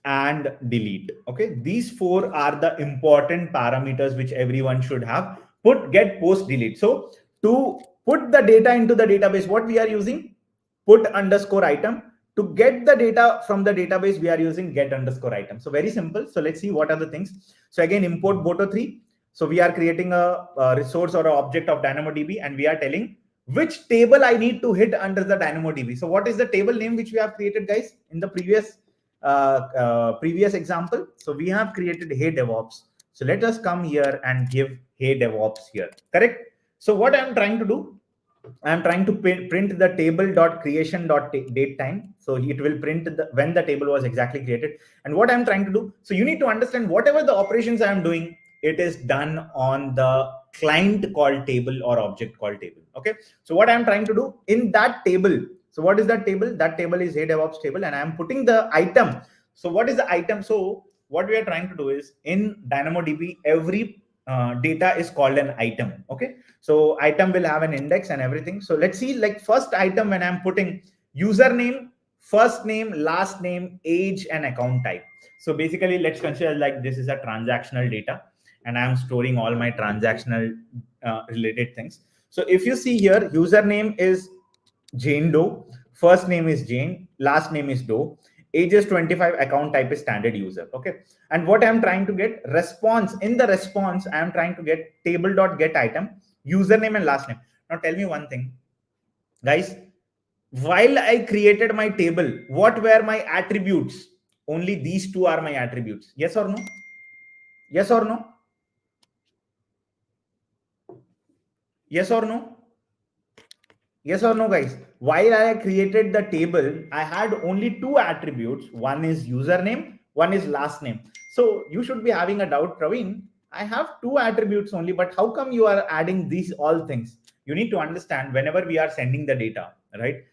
and delete. Okay, these 4 are the important parameters which everyone should have. Put, get, post, delete. So to put the data into the database, what we are using? Put underscore item. To get the data from the database, we are using get underscore item. So very simple. So let's see what are the things. So again, import Boto3. So we are creating a resource or an object of DynamoDB, and we are telling which table I need to hit under the DynamoDB. So what is the table name which we have created, guys, in the previous example? So we have created Hey DevOps. So let us come here and give Hey DevOps here. Correct. So what I'm trying to do, I'm trying to print the table.creation.datetime. So it will print when the table was exactly created. And what I'm trying to do, so you need to understand whatever the operations I'm doing, it is done on the client called table or object called table. Okay. So what I'm trying to do in that table. So what is that table? That table is Hey DevOps table, and I'm putting the item. So what is the item? So what we are trying to do is, in DynamoDB, every data is called an item. Okay. So item will have an index and everything. So let's see, like first item, when I'm putting username, first name, last name, age, and account type. So basically, let's consider like this is a transactional data, and I'm storing all my transactional related things. So if you see here, username is Jane Doe, first name is Jane, last name is Doe, age is 25, account type is standard user. Okay. And what I'm trying to get, response, in the response, I'm trying to get table.get item, username and last name. Now tell me one thing, guys, while I created my table, what were my attributes? Only these 2 are my attributes. Yes or no? Yes or no? Yes or no? Yes or no, guys? While I created the table, I had only 2 attributes. One is username, one is last name. So you should be having a doubt, Praveen. I have 2 attributes only, but how come you are adding these all things? You need to understand, whenever we are sending the data, right?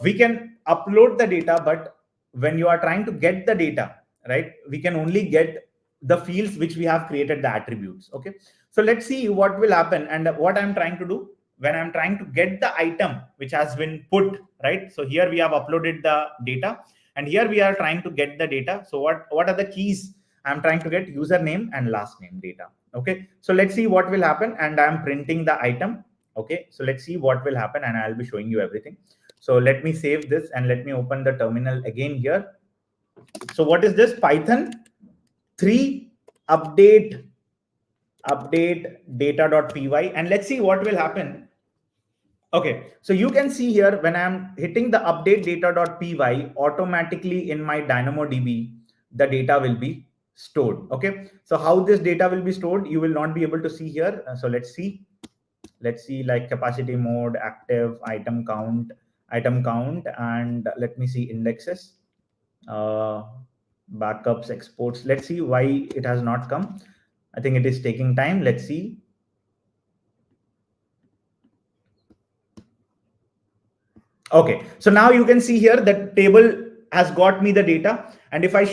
We can upload the data, but when you are trying to get the data, right, we can only get the fields which we have created the attributes. Okay. So let's see what will happen. And what I'm trying to do, when I'm trying to get the item which has been put, right? So here we have uploaded the data, and here we are trying to get the data. So what are the keys? I'm trying to get username and last name data. Okay. So let's see what will happen. And I'm printing the item. Okay. So let's see what will happen, and I'll be showing you everything. So let me save this and let me open the terminal again here. So what is this? Python 3 update data.py, and let's see what will happen. Okay, so you can see here, when I'm hitting the update data.py, automatically in my DynamoDB, the data will be stored. Okay, so how this data will be stored, you will not be able to see here. So let's see like capacity mode, active, item count, and let me see indexes, backups, exports. Let's see why it has not come. I think it is taking time. Let's see. Okay, so now you can see here that table has got me the data. And if I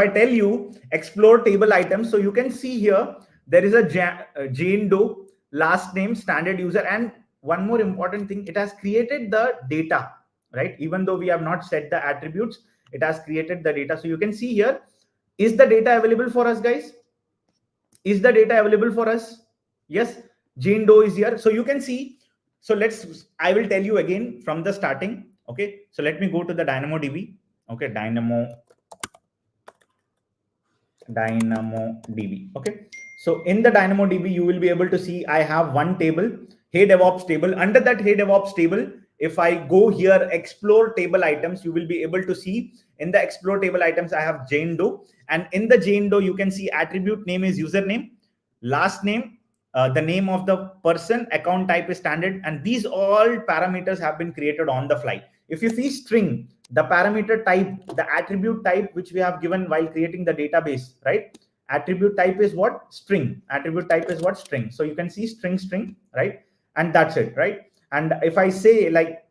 tell you explore table items, so you can see here there is a Jane Doe, last name, standard user, and one more important thing, it has created the data, right? Even though we have not set the attributes, it has created the data. So you can see here, is the data available for us, guys? Is the data available for us? Yes, Jane Doe is here. So you can see. So I will tell you again from the starting. Okay, so let me go to the DynamoDB. Okay, DynamoDB. Okay, so in the DynamoDB, you will be able to see I have one table, Hey DevOps table. Under that Hey DevOps table, if I go here, explore table items, you will be able to see in the explore table items, I have Jane Doe. And in the Jane Doe, you can see attribute name is username, last name, the name of the person, account type is standard, and these all parameters have been created on the fly. If you see string, the parameter type, the attribute type which we have given while creating the database, right? Attribute type is what? String. Attribute type is what? String. So you can see string, right? And that's it, right? And if I say like,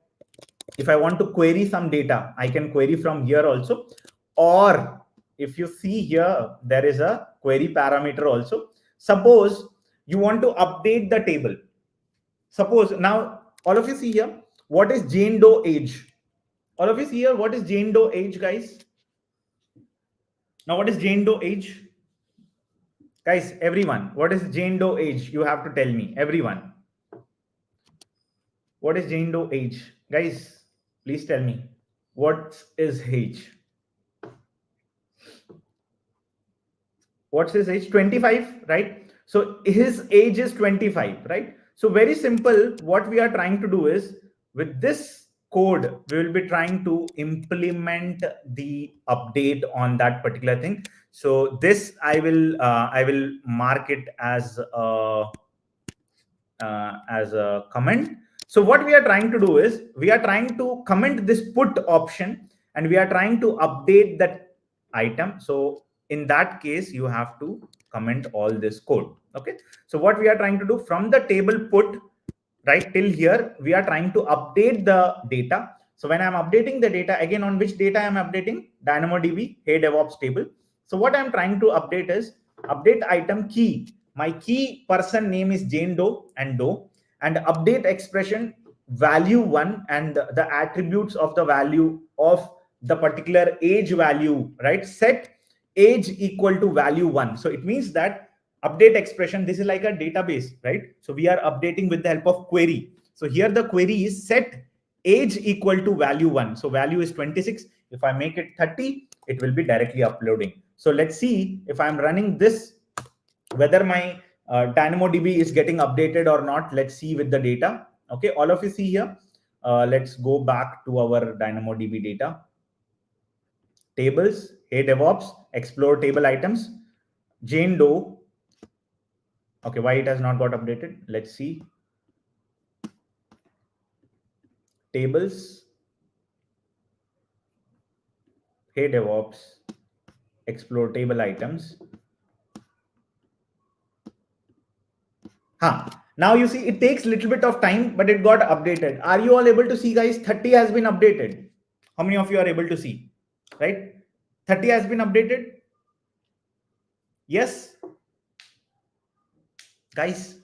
if I want to query some data, I can query from here also. Or if you see here, there is a query parameter also. Suppose you want to update the table. Suppose now all of you see here, what is Jane Doe age? All of you see here, what is Jane Doe age, guys? Now, what is Jane Doe age? Guys, everyone, what is Jane Doe age? You have to tell me, everyone. What is Jane Doe age? Guys, please tell me, what is age? What's his age? 25, right? So his age is 25, right? So very simple, what we are trying to do is, with this code, we will be trying to implement the update on that particular thing. So this I will mark it as a comment. So what we are trying to do is, we are trying to comment this put option, and we are trying to update that item. So in that case, you have to comment all this code. Okay. So what we are trying to do, from the table put right till here, we are trying to update the data. So when I'm updating the data, again, on which data I'm updating? DynamoDB, hey DevOps table. So what I'm trying to update is update item key. My key person name is Jane Doe and Doe, and update expression value 1 and the attributes of the value of the particular age value, right? Set age equal to value 1. So it means that update expression, this is like a database, right? So we are updating with the help of query. So here the query is set age equal to value 1. So value is 26. If I make it 30, it will be directly uploading. So let's see if I'm running this, whether my DynamoDB is getting updated or not. Let's see with the data. Okay, all of you see here. Let's go back to our DynamoDB data. Tables, hey DevOps, explore table items, Jane Doe. Okay, why it has not got updated? Let's see. Tables, hey DevOps, explore table items. Now you see it takes a little bit of time, but it got updated. Are you all able to see, guys? 30 has been updated. How many of you are able to see? Right? 30 has been updated. Yes. Guys,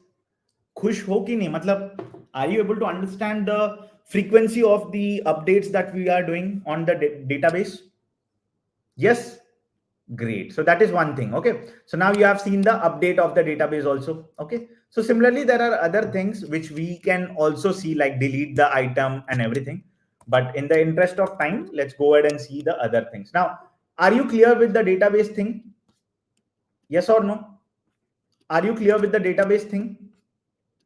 खुश हो कि नहीं? मतलब, are you able to understand the frequency of the updates that we are doing on the database? Yes. Great. So that is one thing. Okay. So now you have seen the update of the database also. Okay. So similarly, there are other things which we can also see, like delete the item and everything. But in the interest of time, let's go ahead and see the other things. Now, are you clear with the database thing? Yes or no? Are you clear with the database thing?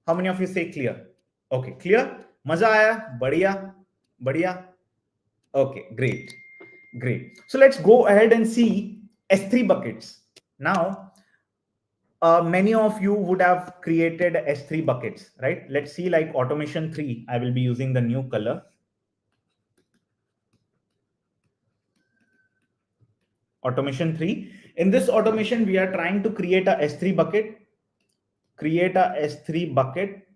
How many of you say clear? Okay. Clear? Maza aaya? Badhiya? Badhiya? Okay. Great. Great. So let's go ahead and see S3 buckets. Now, many of you would have created S3 buckets, right? Let's see, like automation 3. I will be using the new color. Automation 3. In this automation, we are trying to create a S3 bucket. Create a S3 bucket.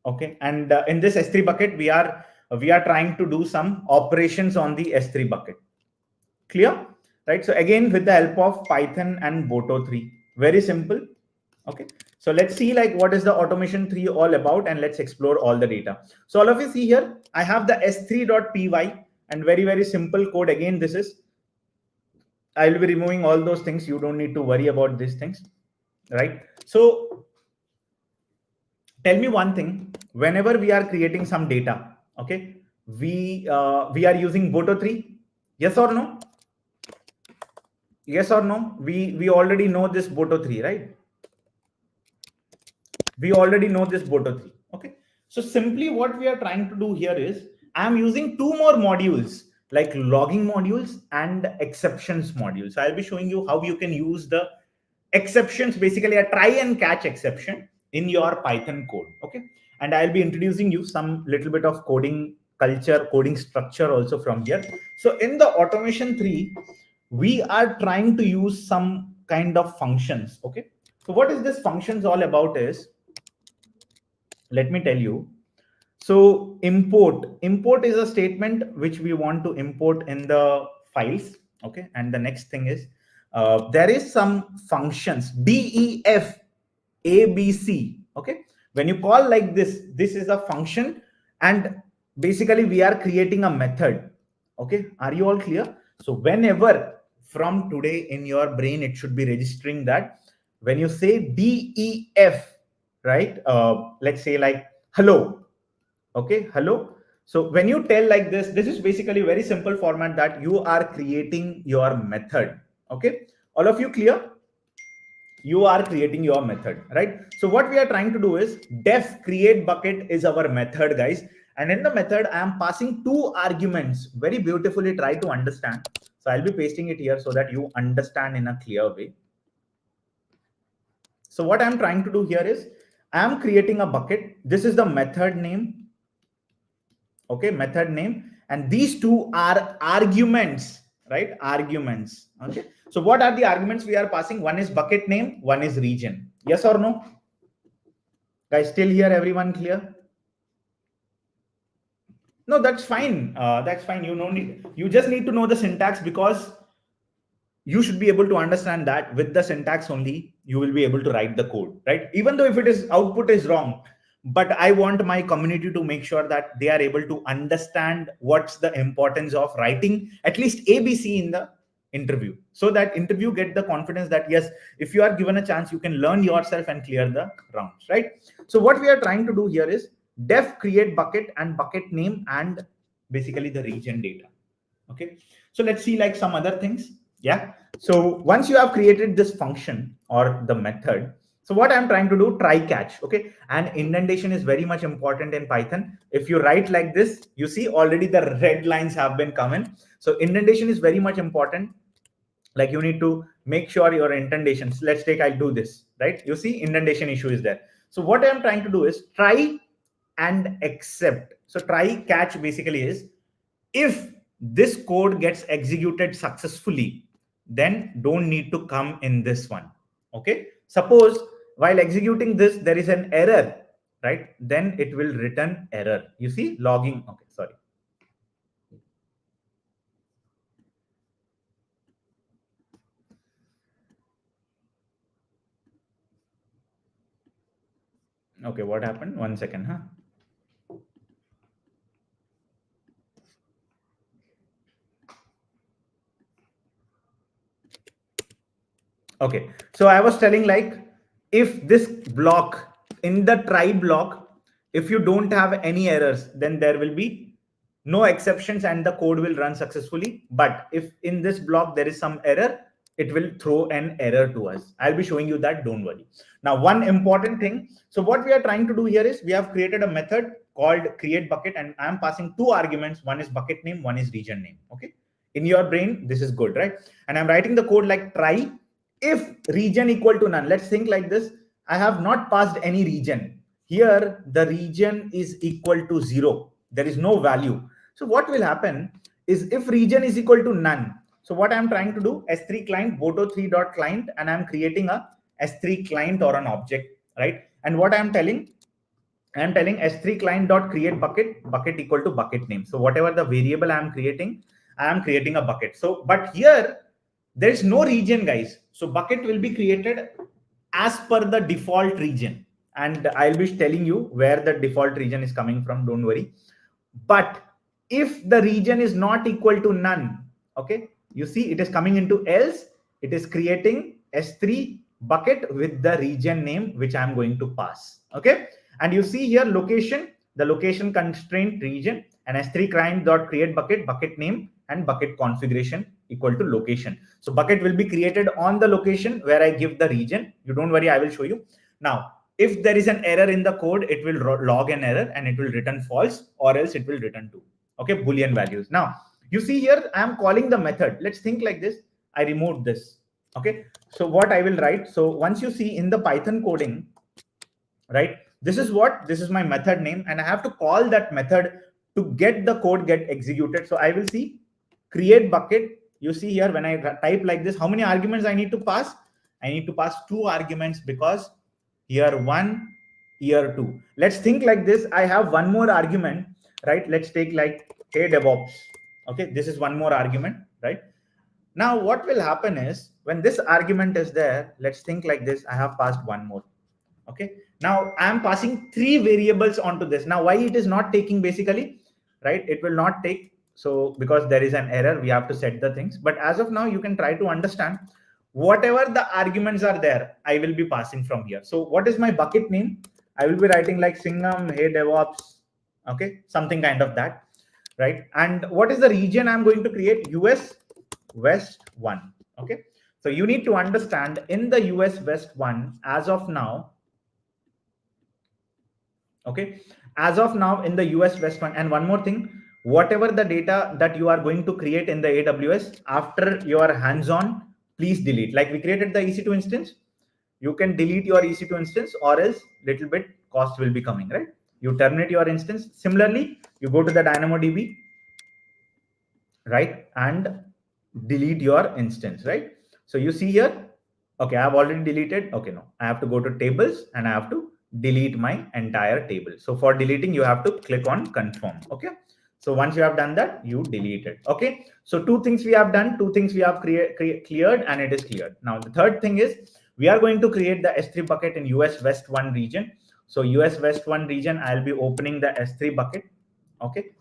Okay. And in this S3 bucket, we are trying to do some operations on the S3 bucket. Clear? Right. So again, with the help of Python and Boto 3, very simple. Okay. So let's see like what is the automation 3 all about, and let's explore all the data. So all of you see here, I have the s3.py and very, very simple code. Again, this is, I will be removing all those things. You don't need to worry about these things. Right. So tell me one thing, whenever we are creating some data, okay, we are using Boto 3. Yes or no? Yes or no? We already know this Boto 3, right? We already know this Boto 3. Okay. So simply what we are trying to do here is, I'm using two more modules, like logging modules and exceptions modules. So I'll be showing you how you can use the exceptions, basically a try and catch exception in your Python code. Okay. And I'll be introducing you some little bit of coding culture, coding structure also from here. So in the automation 3, we are trying to use some kind of functions. Okay, so what is this functions all about is, let me tell you. So import is a statement which we want to import in the files. Okay, and the next thing is there is some functions DEF ABC. Okay, when you call like this is a function, and basically we are creating a method. Okay, are you all clear? So whenever from today in your brain it should be registering that when you say DEF, right, let's say like hello. Okay, hello. So when you tell like this is basically very simple format that you are creating your method. Okay, all of you clear? You are creating your method, right? So what we are trying to do is def create bucket is our method, guys. And in the method, I am passing two arguments. Very beautifully try to understand. So I'll be pasting it here so that you understand in a clear way. So what I'm trying to do here is I am creating a bucket. This is the method name. Okay, method name. And these two are arguments, right? Arguments. Okay. So what are the arguments we are passing? One is bucket name, one is region. Yes or no? Guys, still here, everyone clear? No, that's fine. That's fine. You just need to know the syntax, because you should be able to understand that with the syntax only, you will be able to write the code, right? Even though if it is output is wrong, but I want my community to make sure that they are able to understand what's the importance of writing at least ABC in the interview, so that interview get the confidence that yes, if you are given a chance, you can learn yourself and clear the rounds, right? So what we are trying to do here is def create bucket and bucket name and basically the region data. Okay, so let's see like some other things. Yeah, so once you have created this function or the method, so what I'm trying to do, try catch. Okay, and indentation is very much important in Python. If you write like this, you see already the red lines have been coming. So indentation is very much important. Like you need to make sure your indentations, let's take, I'll do this, right? You see indentation issue is there. So what I'm trying to do is try and accept. So try catch basically is if this code gets executed successfully, then don't need to come in this one. Okay, suppose while executing this there is an error, right? Then it will return error. You see logging. Okay, sorry. Okay, what happened? 1 second, huh? Okay, so I was telling like if this block in the try block, if you don't have any errors, then there will be no exceptions and the code will run successfully. But if in this block there is some error, it will throw an error to us. I'll be showing you that, don't worry. Now, one important thing. So what we are trying to do here is we have created a method called create bucket, and I'm passing two arguments. One is bucket name, one is region name. Okay, in your brain, this is good, right? And I'm writing the code like try if region equal to none. Let's think like this. I have not passed any region. Here, the region is equal to 0. There is no value. So what will happen is if region is equal to none. So what I'm trying to do, S3 client, boto3.client, and I'm creating a S3 client or an object, right? And what I'm telling S3 client.create bucket equal to bucket name. So whatever the variable I'm creating, I am creating a bucket. So, but here, there is no region, guys. So bucket will be created as per the default region. And I'll be telling you where the default region is coming from, don't worry. But if the region is not equal to none, okay, you see it is coming into else, it is creating S3 bucket with the region name, which I'm going to pass. Okay, and you see here location, the location constraint region, and S3 client.create bucket name, and bucket configuration equal to location. So bucket will be created on the location where I give the region. You don't worry, I will show you. Now, if there is an error in the code, it will log an error and it will return false, or else it will return true. Okay, Boolean values. Now, you see here, I am calling the method. Let's think like this. I removed this. Okay, so what I will write. So once you see in the Python coding, right, this is my method name, and I have to call that method to get the code get executed. So I will see create bucket. You see here when I type like this, how many arguments I need to pass? I need to pass 2 arguments because here 1, here 2. Let's think like this. I have one more argument, right? Let's take like, hey DevOps. Okay, this is one more argument, right? Now what will happen is when this argument is there, let's think like this. I have passed one more. Okay, now I am passing 3 variables onto this. Now why it is not taking basically, right? It will not take. So because there is an error, we have to set the things. But as of now, you can try to understand whatever the arguments are there, I will be passing from here. So what is my bucket name? I will be writing like 𝐶𝐚𝐫, hey DevOps, okay, something kind of that, right? And what is the region I'm going to create? US West 1, okay? So you need to understand in the US West 1, as of now, okay, as of now in the US West 1, and one more thing, whatever the data that you are going to create in the AWS, after your hands-on, please delete. Like we created the EC2 instance, you can delete your EC2 instance or else little bit cost will be coming, right? You terminate your instance. Similarly, you go to the DynamoDB, right? And delete your instance, right? So you see here, okay, I have already deleted. Okay, no, I have to go to tables and I have to delete my entire table. So for deleting, you have to click on confirm. Okay. So once you have done that, you delete it. Okay. So 2 things we have done, 2 things we have cleared, and it is cleared. Now the third thing is we are going to create the S3 bucket in US West 1 region. So US West 1 region, I'll be opening the S3 bucket. Okay.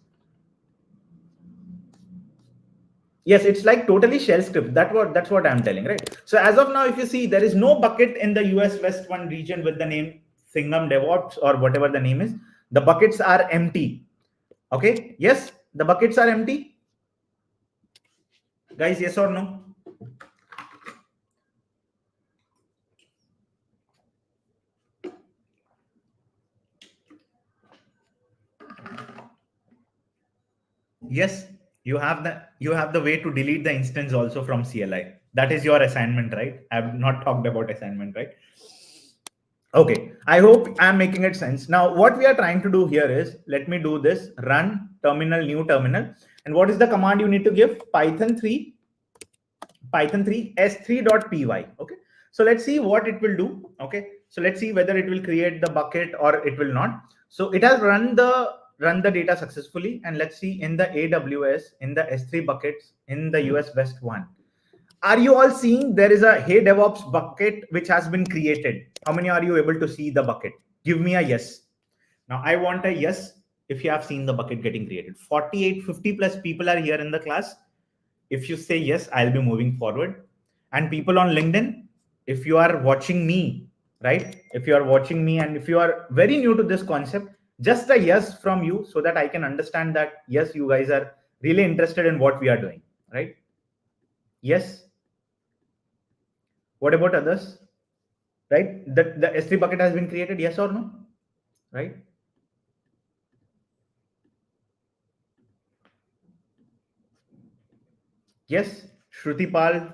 Yes, it's like totally shell script. That's what I'm telling, right? So as of now, if you see, there is no bucket in the US West 1 region with the name 𝐶𝐚 DevOps or whatever the name is. The buckets are empty. Okay. Yes, the buckets are empty. Guys, yes or no? Yes, you have the way to delete the instance also from CLI. That is your assignment, right? I have not talked about assignment, right? Okay, I hope I'm making it sense. Now, what we are trying to do here is, let me do this, run terminal, new terminal. And what is the command you need to give? Python 3 s3.py. Okay, so let's see what it will do. Okay, so let's see whether it will create the bucket or it will not. So it has run the data successfully. And let's see in the AWS, in the S3 buckets, in the US West 1. Are you all seeing there is a hey DevOps bucket which has been created? How many are you able to see the bucket? Give me a yes. Now I want a yes if you have seen the bucket getting created. 48, 50 plus people are here in the class. If you say yes, I'll be moving forward. And people on LinkedIn, if you are watching me, right? If you are watching me and if you are very new to this concept, just a yes from you so that I can understand that, yes, you guys are really interested in what we are doing, right? Yes. What about others? Right? The S3 bucket has been created, yes or no? Right? Yes. Shruti Pal.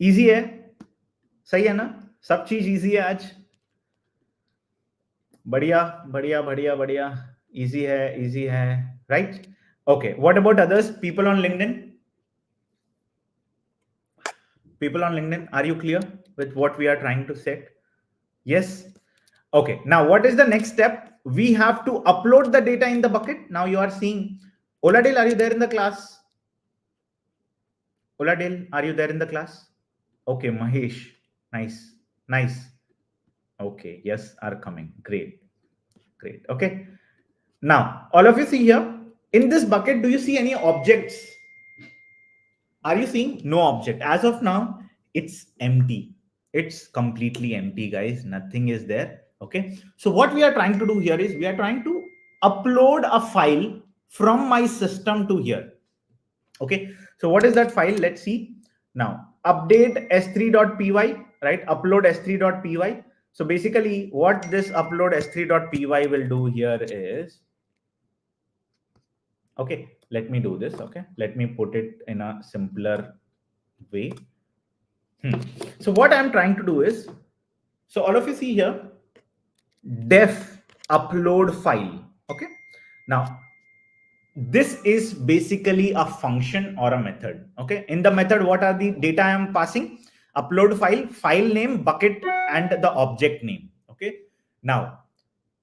Easy है? सही है ना? सब चीज easy है आज. बढ़िया, बढ़िया, बढ़िया, बढ़िया. Easy है, right? Okay. What about others? People on LinkedIn? People on LinkedIn, are you clear with what we are trying to set? Yes. Okay. Now, what is the next step? We have to upload the data in the bucket. Now you are seeing, Oladil, are you there in the class? Oladil, are you there in the class? Okay, Mahesh. Nice. Nice. Okay. Yes, are coming. Great. Great. Okay. Now, all of you see here, in this bucket, do you see any objects? Are you seeing? No object. As of now, it's empty. It's completely empty, guys. Nothing is there. Okay. So what we are trying to do here is we are trying to upload a file from my system to here. Okay. So what is that file? Let's see. Now, update s3.py, right? Upload s3.py. So basically what this upload s3.py will do here is, okay, let me do this. Okay, let me put it in a simpler way. So what I'm trying to do is, so all of you see here, def upload file. Okay, now this is basically a function or a method. Okay, in the method, what are the data I am passing? upload file name, bucket, and the object name. Okay. Now,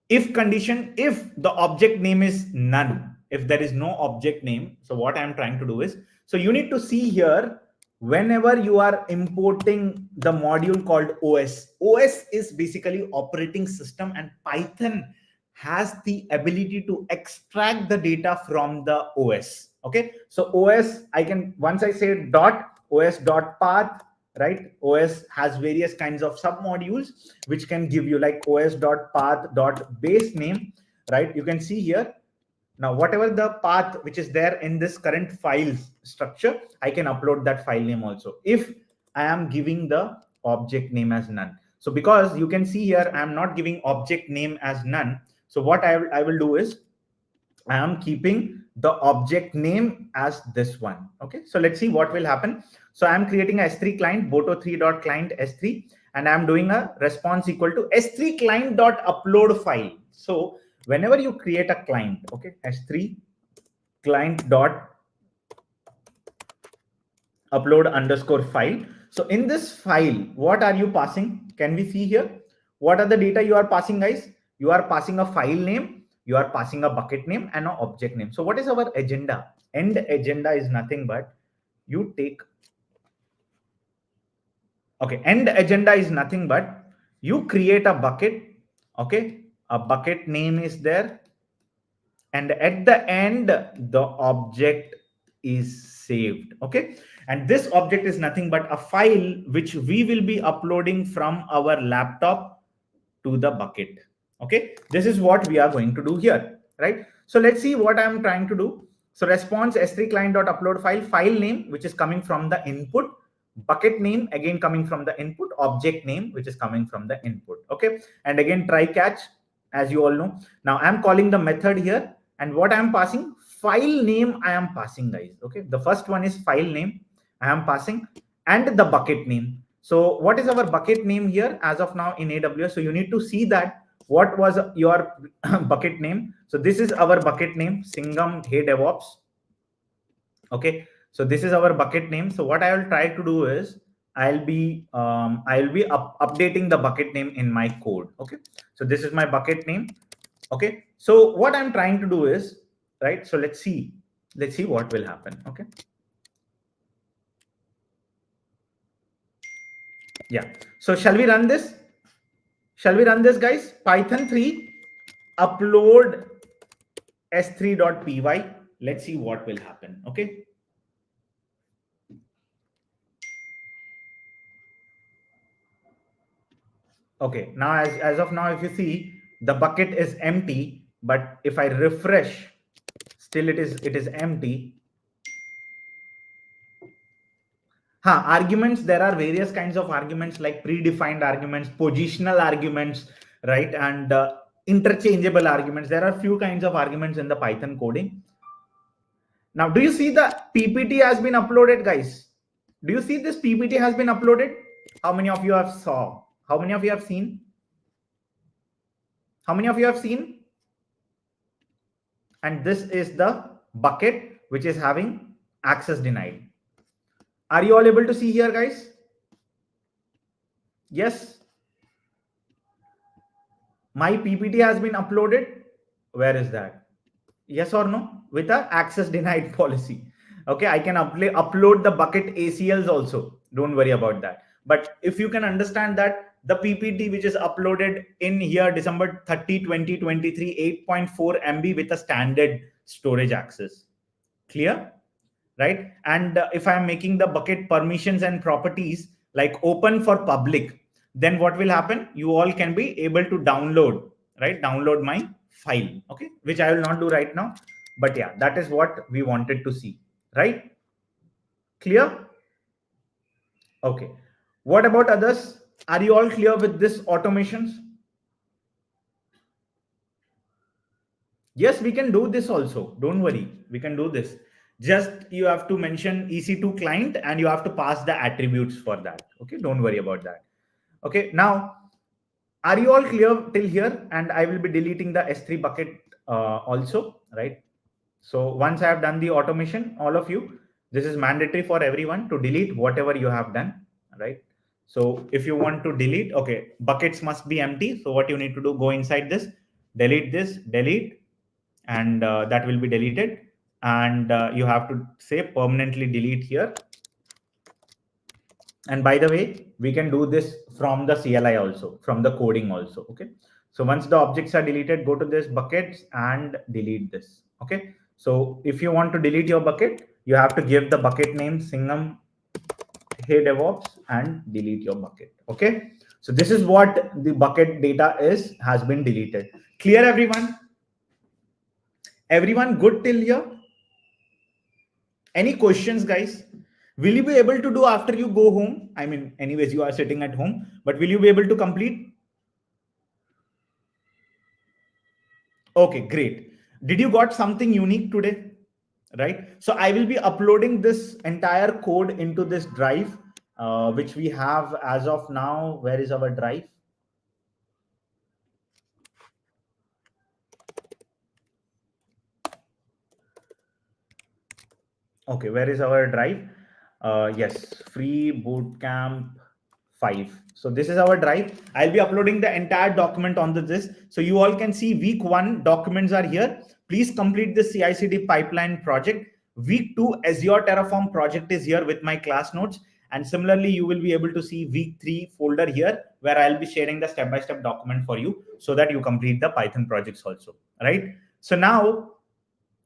if condition, if the object name is none, if there is no object name, so what I'm trying to do is, so you need to see here, whenever you are importing the module called OS is basically operating system, and Python has the ability to extract the data from the OS. Okay, so OS, I can, once I say dot OS dot path, right? OS has various kinds of submodules which can give you like os.path.base name, right? You can see here. Now, whatever the path which is there in this current file structure, I can upload that file name also if I am giving the object name as none. So because you can see here, I am not giving object name as none. So what I will do is, I am keeping the object name as this one. Okay, so let's see what will happen. So I'm creating a S3 client, boto3.client S3, and I'm doing a response equal to S3 client.upload file. So whenever you create a client, okay, S3 client.upload underscore file. So in this file, what are you passing? Can we see here? What are the data you are passing, guys? You are passing a file name, you are passing a bucket name and an object name. So what is our agenda? End agenda is nothing but you take, okay, end agenda is nothing but you create a bucket, okay, a bucket name is there, and at the end the object is saved. Okay, and this object is nothing but a file which we will be uploading from our laptop to the bucket. Okay, this is what we are going to do here, right? So let's see what I'm trying to do. So response s3 client.upload file name, which is coming from the input, bucket name again coming from the input, object name which is coming from the input. Okay, and again try catch, as you all know. Now I'm calling the method here, and what I'm passing, file name I am passing, guys. Okay, the first one is file name I am passing, and the bucket name. So what is our bucket name here as of now in AWS? So you need to see that what was your bucket name. So this is our bucket name, Singham Hey DevOps. Okay, so this is our bucket name. So what I will try to do is I'll be updating the bucket name in my code. Okay, so this is my bucket name. Okay, so what I'm trying to do is, right, so let's see what will happen. Okay, yeah, so shall we run this? Shall we run this, guys? Python 3 upload s3.py. Let's see what will happen. Okay, okay, now as of now, if you see, the bucket is empty, but if I refresh, still it is empty. Arguments, there are various kinds of arguments like predefined arguments, positional arguments, right, and interchangeable arguments. There are few kinds of arguments in the Python coding. Now, do you see the PPT has been uploaded, guys? Do you see this PPT has been uploaded? How many of you have saw? How many of you have seen? How many of you have seen? And this is the bucket which is having access denied. Are you all able to see here, guys? Yes. My PPT has been uploaded. Where is that? Yes or no? With a access denied policy. Okay, I can upload the bucket ACLs also. Don't worry about that. But if you can understand that the PPT which is uploaded in here December 30, 2023, 8.4 MB with a standard storage access. Clear? Right? And if I'm making the bucket permissions and properties like open for public, then what will happen? You all can be able to download, right? Download my file, okay? Which I will not do right now. But yeah, that is what we wanted to see, right? Clear? Okay. What about others? Are you all clear with this automations? Yes, we can do this also. Don't worry. We can do this. Just you have to mention EC2 client and you have to pass the attributes for that. Okay, don't worry about that. Okay, now, are you all clear till here? And I will be deleting the S3 bucket also, right? So once I have done the automation, all of you, this is mandatory for everyone to delete whatever you have done, right? So if you want to delete, okay, buckets must be empty. So what you need to do, go inside this, delete, and that will be deleted. And you have to say permanently delete here. And by the way, we can do this from the CLI also, from the coding also. Okay. So once the objects are deleted, go to this buckets and delete this. Okay. So if you want to delete your bucket, you have to give the bucket name 𝐶𝐚𝐫𝐥𝐲 DEVOPS and delete your bucket. Okay. So this is what the bucket data has been deleted. Clear, everyone? Everyone good till here? Any questions, guys? Will you be able to do after you go home? I mean, anyways, you are sitting at home, but will you be able to complete? Okay, great. Did you got something unique today? Right? So I will be uploading this entire code into this drive, which we have as of now. Where is our drive? Okay, where is our drive? Yes, free Bootcamp 5. So this is our drive. I'll be uploading the entire document on this. So you all can see week 1 documents are here. Please complete the CI/CD pipeline project. Week 2 Azure Terraform project is here with my class notes. And similarly, you will be able to see week 3 folder here, where I'll be sharing the step-by-step document for you so that you complete the Python projects also, right? So now,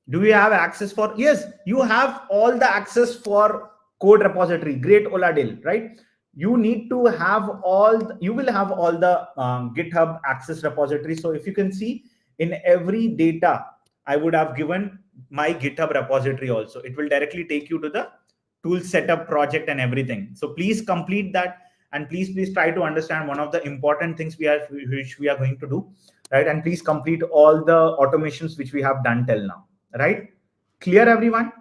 do you have access for? Yes, you have all the access for code repository. Great, Oladil, right? You need to have you will have all the GitHub access repository. So if you can see in every data, I would have given my GitHub repository also. It will directly take you to the tool setup project and everything. So please complete that. And please try to understand one of the important things which we are going to do, right? And please complete all the automations which we have done till now. Right? Clear, everyone?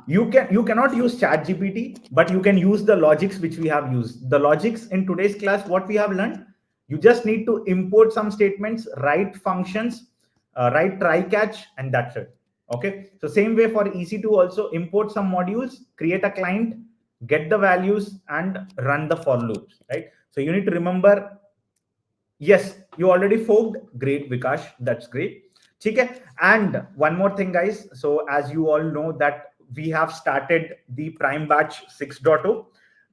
You cannot use ChatGPT, but you can use the logics which we have used. The logics in today's class, what we have learned, you just need to import some statements, write functions, write try catch, and that's it. Okay. So same way for EC2 also, import some modules, create a client, get the values, and run the for loops. Right. So you need to remember. Yes, you already forked. Great, Vikash. That's great. Okay. And one more thing, guys. So as you all know that we have started the Prime Batch 6.0,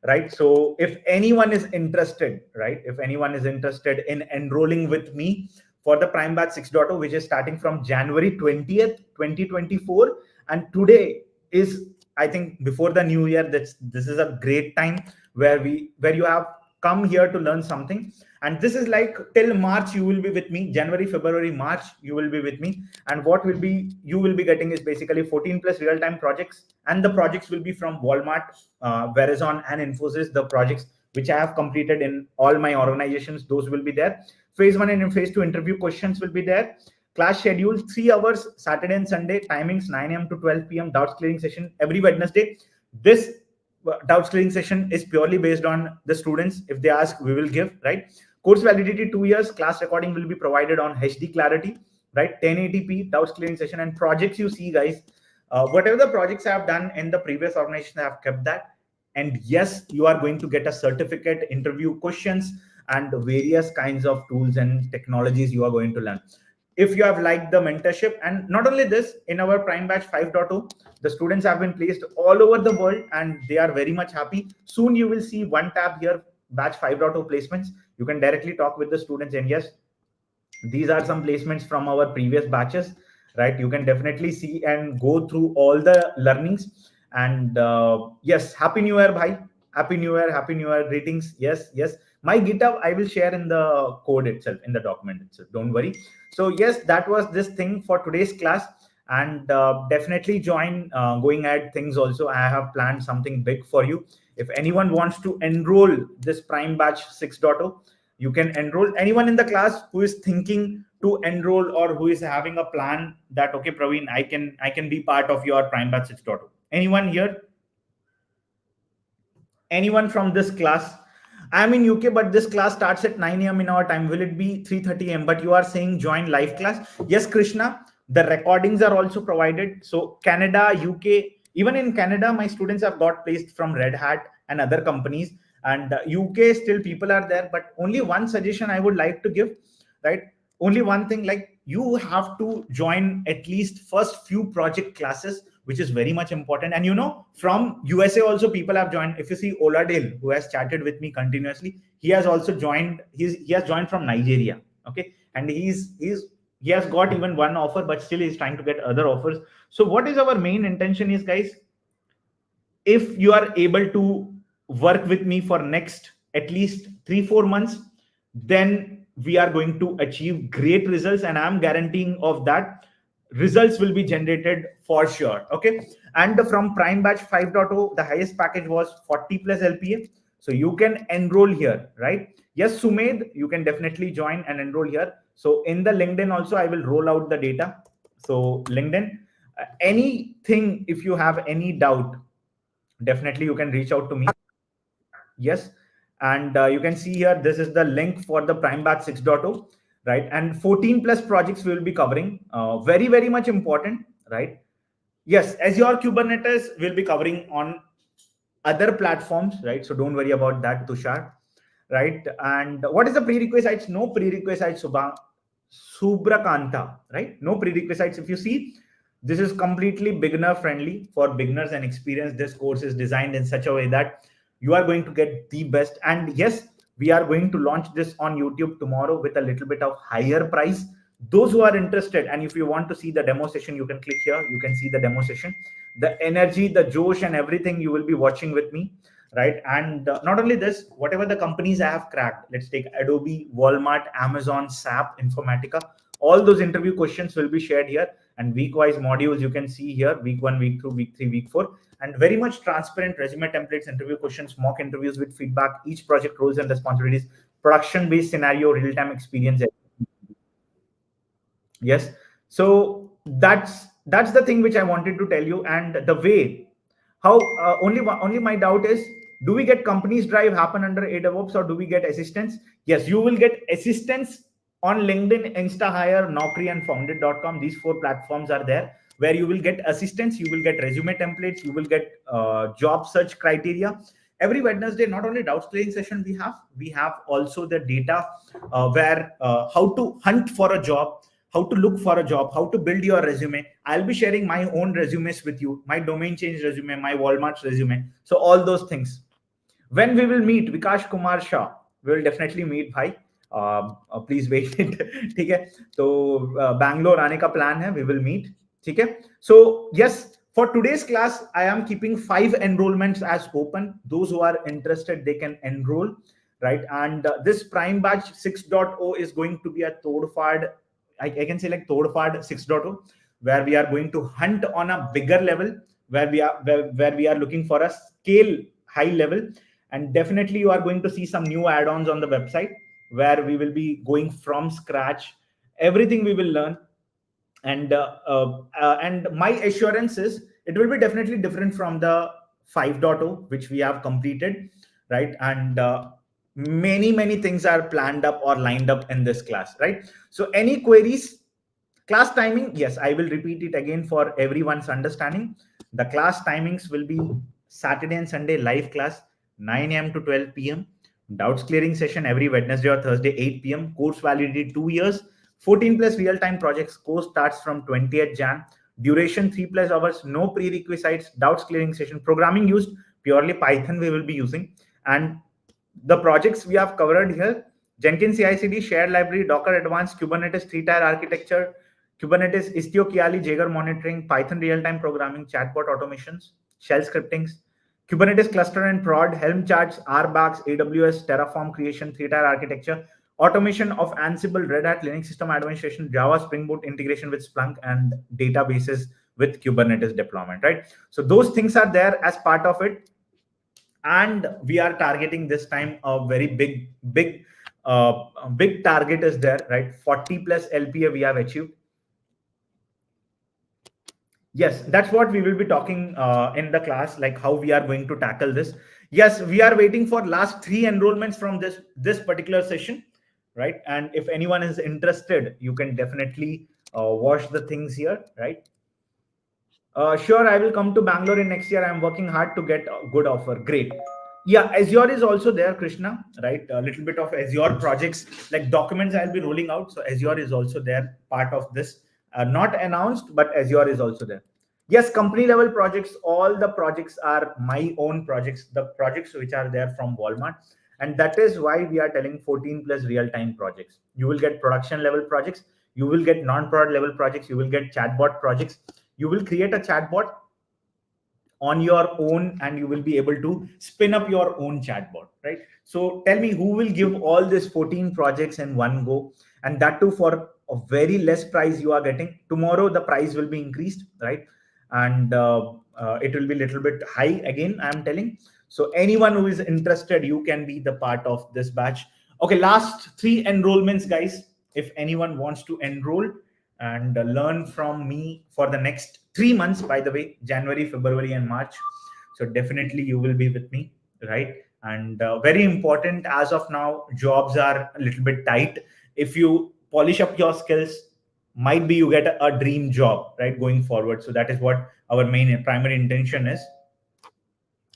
right? So if anyone is interested, right? If anyone is interested in enrolling with me for the Prime Batch 6.0, which is starting from January 20th, 2024. And today is, I think, before the new year, this is a great time where you have come here to learn something. And this is like till March, you will be with me. January, February, March, you will be with me. And what you will be getting is basically 14 plus real-time projects. And the projects will be from Walmart, Verizon, and Infosys. The projects which I have completed in all my organizations, those will be there. Phase 1 and phase 2 interview questions will be there. Class schedule, 3 hours, Saturday and Sunday, timings 9 a.m. to 12 p.m. Doubts clearing session every Wednesday. This doubts clearing session is purely based on the students. If they ask, we will give, right? Course validity 2 years. Class recording will be provided on HD clarity, right? 1080p doubts clearing session. And projects, you see, guys, whatever the projects I have done in the previous organization, I have kept that. And yes, you are going to get a certificate, interview questions, and various kinds of tools and technologies you are going to learn. If you have liked the mentorship, and not only this, in our Prime Batch 5.0, the students have been placed all over the world and they are very much happy. Soon you will see one tab here, Batch 5.0 placements. You can directly talk with the students, and yes, these are some placements from our previous batches, right? You can definitely see and go through all the learnings. And yes, Happy New Year, bhai. Happy New Year greetings. Yes. My GitHub, I will share in the code itself, in the document itself. Don't worry. So yes, that was this thing for today's class. And definitely join going ahead things also. I have planned something big for you. If anyone wants to enroll this Prime Batch 6.0, you can enroll. Anyone in the class who is thinking to enroll or who is having a plan that, okay, Praveen, I can be part of your Prime Batch 6.0. Anyone here? Anyone from this class? I'm in UK, but this class starts at 9 a.m. in our time. Will it be 3:30 a.m.? But you are saying join live class. Yes, Krishna. The recordings are also provided. So Canada, UK, even in Canada, my students have got placed from Red Hat, and other companies. And UK still people are there, but only one suggestion I would like to give, right? Only one thing, like you have to join at least first few project classes, which is very much important. And from USA also people have joined. If you see Oladale, who has chatted with me continuously, he has also joined. He has joined from Nigeria. Okay, and he has got even one offer, but still he's trying to get other offers. So what is our main intention is, guys, if you are able to work with me for next at least 3-4 months, then we are going to achieve great results, and I'm guaranteeing of that results will be generated for sure. Okay, and from Prime Batch 5.0, the highest package was 40 plus LPA, so you can enroll here, right? Yes, Sumed, you can definitely join and enroll here. So in the LinkedIn also I will roll out the data. So LinkedIn, anything, if you have any doubt, definitely you can reach out to me. Yes, and you can see here, this is the link for the Prime Batch 6.0, right? And 14 plus projects we will be covering. Very, very much important, right? Yes, Azure Kubernetes will be covering on other platforms, right? So don't worry about that, Tushar, right? And what is the prerequisites? No prerequisites, Subrakanta, right? No prerequisites. If you see, this is completely beginner friendly for beginners and experienced. This course is designed in such a way that you are going to get the best. And yes, we are going to launch this on YouTube tomorrow with a little bit of higher price. Those who are interested, and if you want to see the demo session, you can click here. You can see the demo session, the energy, the Josh, and everything you will be watching with me, right? And not only this, whatever the companies I have cracked, let's take Adobe, Walmart, Amazon, SAP, Informatica, all those interview questions will be shared here. And week-wise modules you can see here, week 1, week 2, week 3, week 4, and very much transparent resume templates, interview questions, mock interviews with feedback, each project roles and responsibilities, production-based scenario, real-time experience. Yes, so that's the thing which I wanted to tell you. And the way how only my doubt is, do we get companies drive happen under DevOps, or do we get assistance? Yes, you will get assistance on LinkedIn, InstaHire, Naukri, and Founded.com. These 4 platforms are there where you will get assistance, you will get resume templates, you will get job search criteria. Every Wednesday, not only doubts clearing session we have also the data where how to hunt for a job, how to look for a job, how to build your resume. I'll be sharing my own resumes with you, my domain change resume, my Walmart's resume. So all those things. When we will meet, Vikash Kumar Shah, we will definitely meet, bhai. Please wait. ठीक है, तो Bangalore आने का plan है, we will meet. ठीक है. So yes, for today's class, I am keeping 5 enrollments as open. Those who are interested, they can enroll, right? And this Prime Batch 6.0 is going to be a Todfad, I can say like Todfad 6.0, where we are going to hunt on a bigger level, where we are looking for a scale high level. And definitely you are going to see some new add-ons on the website where we will be going from scratch. Everything we will learn. And my assurance is it will be definitely different from the 5.0, which we have completed, right? And many things are planned up or lined up in this class, right? So any queries? Class timing, yes, I will repeat it again for everyone's understanding. The class timings will be Saturday and Sunday live class, 9 a.m. to 12 p.m. Doubts clearing session every Wednesday or Thursday, 8 p.m. Course validity 2 years. 14 plus real-time projects. Course starts from 20th Jan. Duration 3 plus hours. No prerequisites. Doubts clearing session. Programming used purely Python we will be using. And the projects we have covered here: Jenkins CI/CD, shared library, Docker Advanced, Kubernetes 3-tier architecture, Kubernetes Istio Kiali Jaeger monitoring, Python real-time programming, chatbot automations, shell scriptings, Kubernetes cluster and prod, Helm charts, RBACs, AWS, Terraform creation, 3-tier architecture, automation of Ansible, Red Hat, Linux system administration, Java, Spring Boot integration with Splunk, and databases with Kubernetes deployment, right? So those things are there as part of it. And we are targeting this time a very big target is there, right? 40 plus LPA we have achieved. Yes, that's what we will be talking in the class, like how we are going to tackle this. Yes, we are waiting for last 3 enrollments from this particular session, right? And if anyone is interested, you can definitely watch the things here, right? Sure, I will come to Bangalore in next year. I'm working hard to get a good offer. Great. Yeah, Azure is also there, Krishna, right? A little bit of Azure projects like documents I'll be rolling out. So Azure is also there, part of this. Not announced, but Azure is also there. Yes, company level projects, all the projects are my own projects, the projects which are there from Walmart. And that is why we are telling 14 plus real-time projects. You will get production level projects, you will get non-prod level projects, you will get chatbot projects. You will create a chatbot on your own and you will be able to spin up your own chatbot, right? So tell me, who will give all these 14 projects in one go, and that too for a very less price you are getting? Tomorrow the price will be increased, right? And it will be a little bit high again, I'm telling. So anyone who is interested, you can be the part of this batch. Okay, last 3 enrollments, guys. If anyone wants to enroll and learn from me for the next 3 months, by the way, January, February, and March. So definitely you will be with me, right? And very important, as of now, jobs are a little bit tight. If you polish up your skills, might be you get a dream job, right, going forward. So that is what our main primary intention is.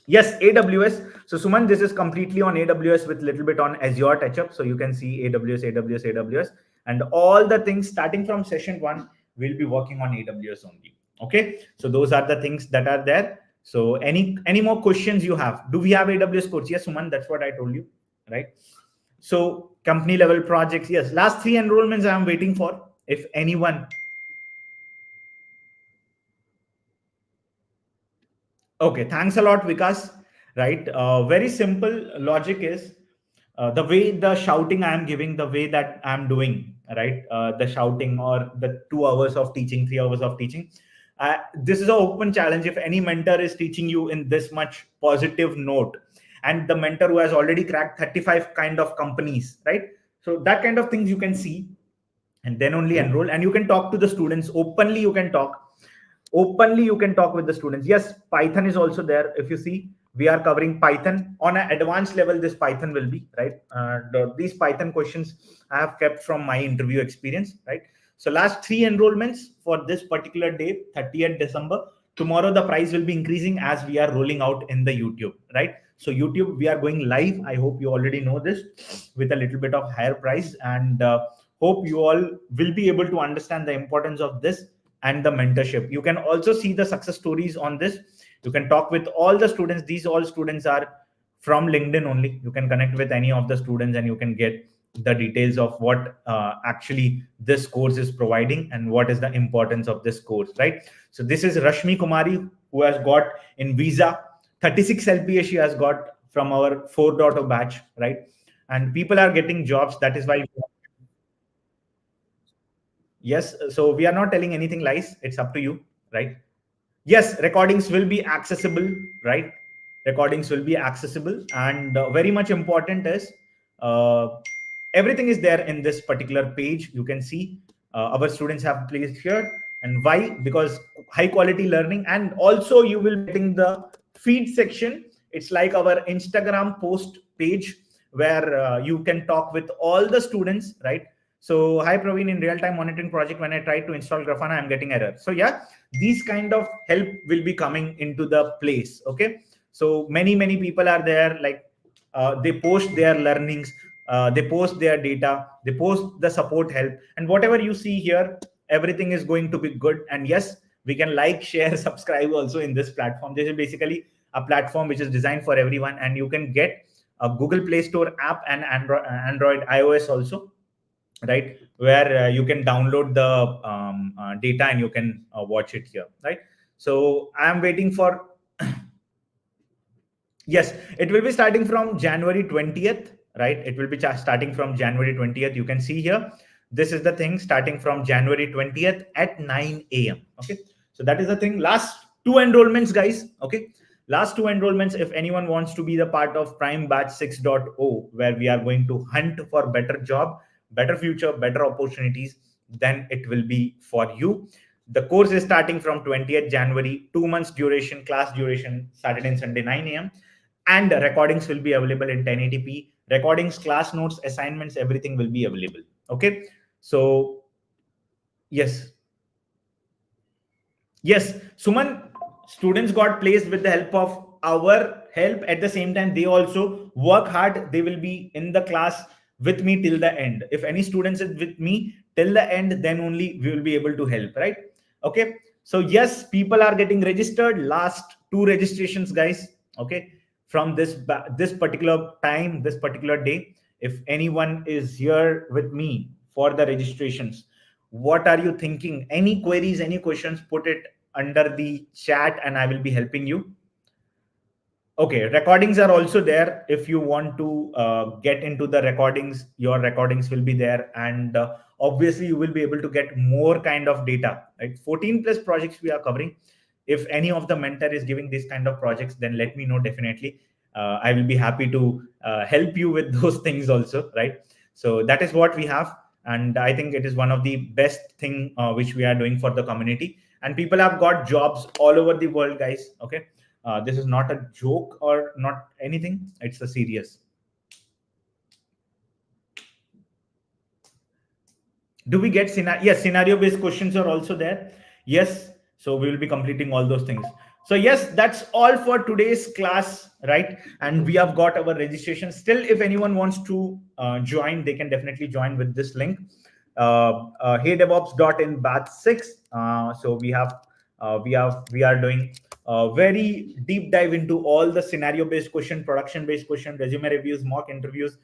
Yes, AWS. So Suman, this is completely on AWS with little bit on Azure touch up. So you can see AWS, and all the things starting from session 1 will be working on AWS only. Okay, so those are the things that are there. So any more questions you have? Do we have AWS course? Yes, Suman, that's what I told you, right? So company level projects, yes. Last 3 enrollments I am waiting for. If anyone. Okay, thanks a lot, Vikas. Right, very simple logic is the way the shouting I am giving, the way that I'm doing, right? The shouting or the 2 hours of teaching, 3 hours of teaching. This is an open challenge. If any mentor is teaching you in this much positive note, and the mentor who has already cracked 35 kind of companies, right? So that kind of things you can see, and then only enroll, and you can talk to the students openly. You can talk with the students. Yes, Python is also there. If you see, we are covering Python on an advanced level. This Python will be, right? These Python questions I have kept from my interview experience, right? So last 3 enrollments for this particular day, 30th December. Tomorrow the price will be increasing as we are rolling out in the YouTube, right? So YouTube, we are going live. I hope you already know this, with a little bit of higher price, and hope you all will be able to understand the importance of this and the mentorship. You can also see the success stories on this. You can talk with all the students. These all students are from LinkedIn only. You can connect with any of the students and you can get the details of what actually this course is providing and what is the importance of this course, right? So this is Rashmi Kumari, who has got in visa 36 LPA she has got from our 4.0 batch, right? And people are getting jobs. That is why. Yes, so we are not telling anything lies. It's up to you, right? Yes, recordings will be accessible, right? Recordings will be accessible, and very much important is uh, everything is there in this particular page. You can see our students have placed here. And why? Because high quality learning, and also you will be getting the feed section. It's like our Instagram post page where you can talk with all the students, right? So hi Praveen, in real-time monitoring project, when I try to install Grafana, I'm getting error. So yeah, these kind of help will be coming into the place. Okay, so many people are there, like they post their learnings, they post their data, they post the support help, and whatever you see here, everything is going to be good. And yes, we can like, share, subscribe also in this platform. This is basically a platform which is designed for everyone, and you can get a Google Play Store app and Android iOS also, right, where you can download the data and you can watch it here, right? So I am waiting for yes, it will be starting from January 20th, right? It will be starting from January 20th. You can see here, this is the thing, starting from January 20th at 9 a.m. Okay, so that is the thing. Last 2 enrollments, guys. Okay, last 2 enrollments. If anyone wants to be the part of Prime Batch 6.0, where we are going to hunt for better job, better future, better opportunities, then it will be for you. The course is starting from 20th January, 2 months duration, class duration, Saturday and Sunday 9 a.m. And recordings will be available in 1080p. Recordings, class notes, assignments, everything will be available. Okay, so yes, Suman, students got placed with the help of our help. At the same time, they also work hard. They will be in the class with me till the end. If any students is with me till the end, then only we will be able to help, right? Okay. So yes, people are getting registered. Last 2 registrations, guys. Okay. From this particular time, this particular day, if anyone is here with me for the registrations, what are you thinking? Any queries, any questions, put it under the chat and I will be helping you. Okay, recordings are also there. If you want to get into the recordings, your recordings will be there, and obviously you will be able to get more kind of data, right? 14 plus projects we are covering. If any of the mentor is giving this kind of projects, then let me know. Definitely I will be happy to help you with those things also, right? So that is what we have, and I think it is one of the best thing which we are doing for the community, and people have got jobs all over the world, guys. Okay. This is not a joke or not anything. It's a serious. Do we get scenario? Yes, scenario-based questions are also there. Yes. So we will be completing all those things. So yes, that's all for today's class, right? And we have got our registration. Still, if anyone wants to join, they can definitely join with this link. HeyDevOps.in batch 6. So we are doing very deep dive into all the scenario-based question, production-based question, resume reviews, mock interviews,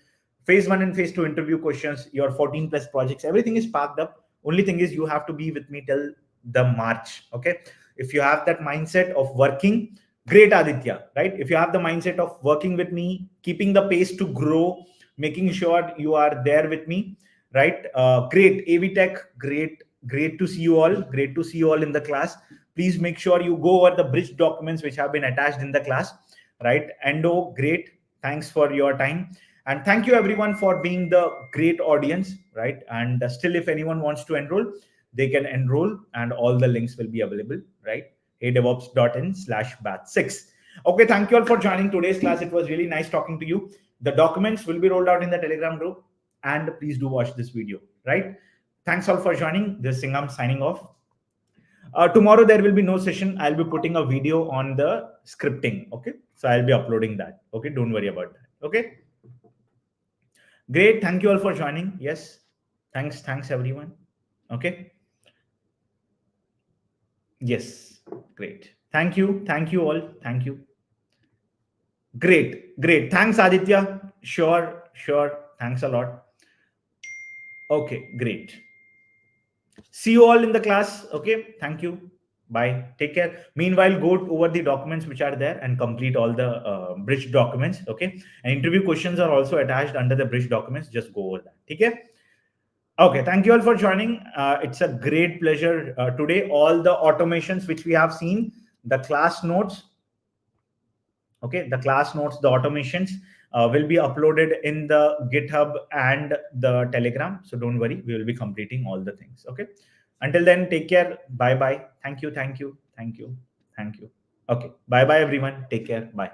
phase 1 and phase 2 interview questions, your 14 plus projects. Everything is packed up. Only thing is you have to be with me till the March. Okay. If you have that mindset of working, great, Aditya, right? If you have the mindset of working with me, keeping the pace to grow, making sure you are there with me, right? Great. AV Tech, great to see you all. Great to see you all in the class. Please make sure you go over the bridge documents which have been attached in the class, right? Endo, great. Thanks for your time. And thank you everyone for being the great audience, right? And still, if anyone wants to enroll, they can enroll and all the links will be available, right? HeyDevOps.in/batch6. Okay, thank you all for joining today's class. It was really nice talking to you. The documents will be rolled out in the Telegram group, and please do watch this video, right? Thanks all for joining. This is Singham signing off. Tomorrow there will be no session. I'll be putting a video on the scripting. Okay, so I'll be uploading that. Okay, don't worry about that. Okay, great. Thank you all for joining. Yes, thanks everyone. Okay. Yes, great. Thank you all. Thank you. Great. Thanks, Aditya. Sure. Thanks a lot. Okay, great. See you all in the class. Okay, thank you. Bye. Take care. Meanwhile, go over the documents which are there and complete all the bridge documents. Okay, and interview questions are also attached under the bridge documents. Just go over that. Okay. Okay, thank you all for joining. It's a great pleasure today. All the automations which we have seen, the class notes, okay, the class notes, the automations will be uploaded in the GitHub and the Telegram. So don't worry, we will be completing all the things. Okay. Until then, take care. Bye-bye. Thank you. Okay. Bye-bye, everyone. Take care. Bye.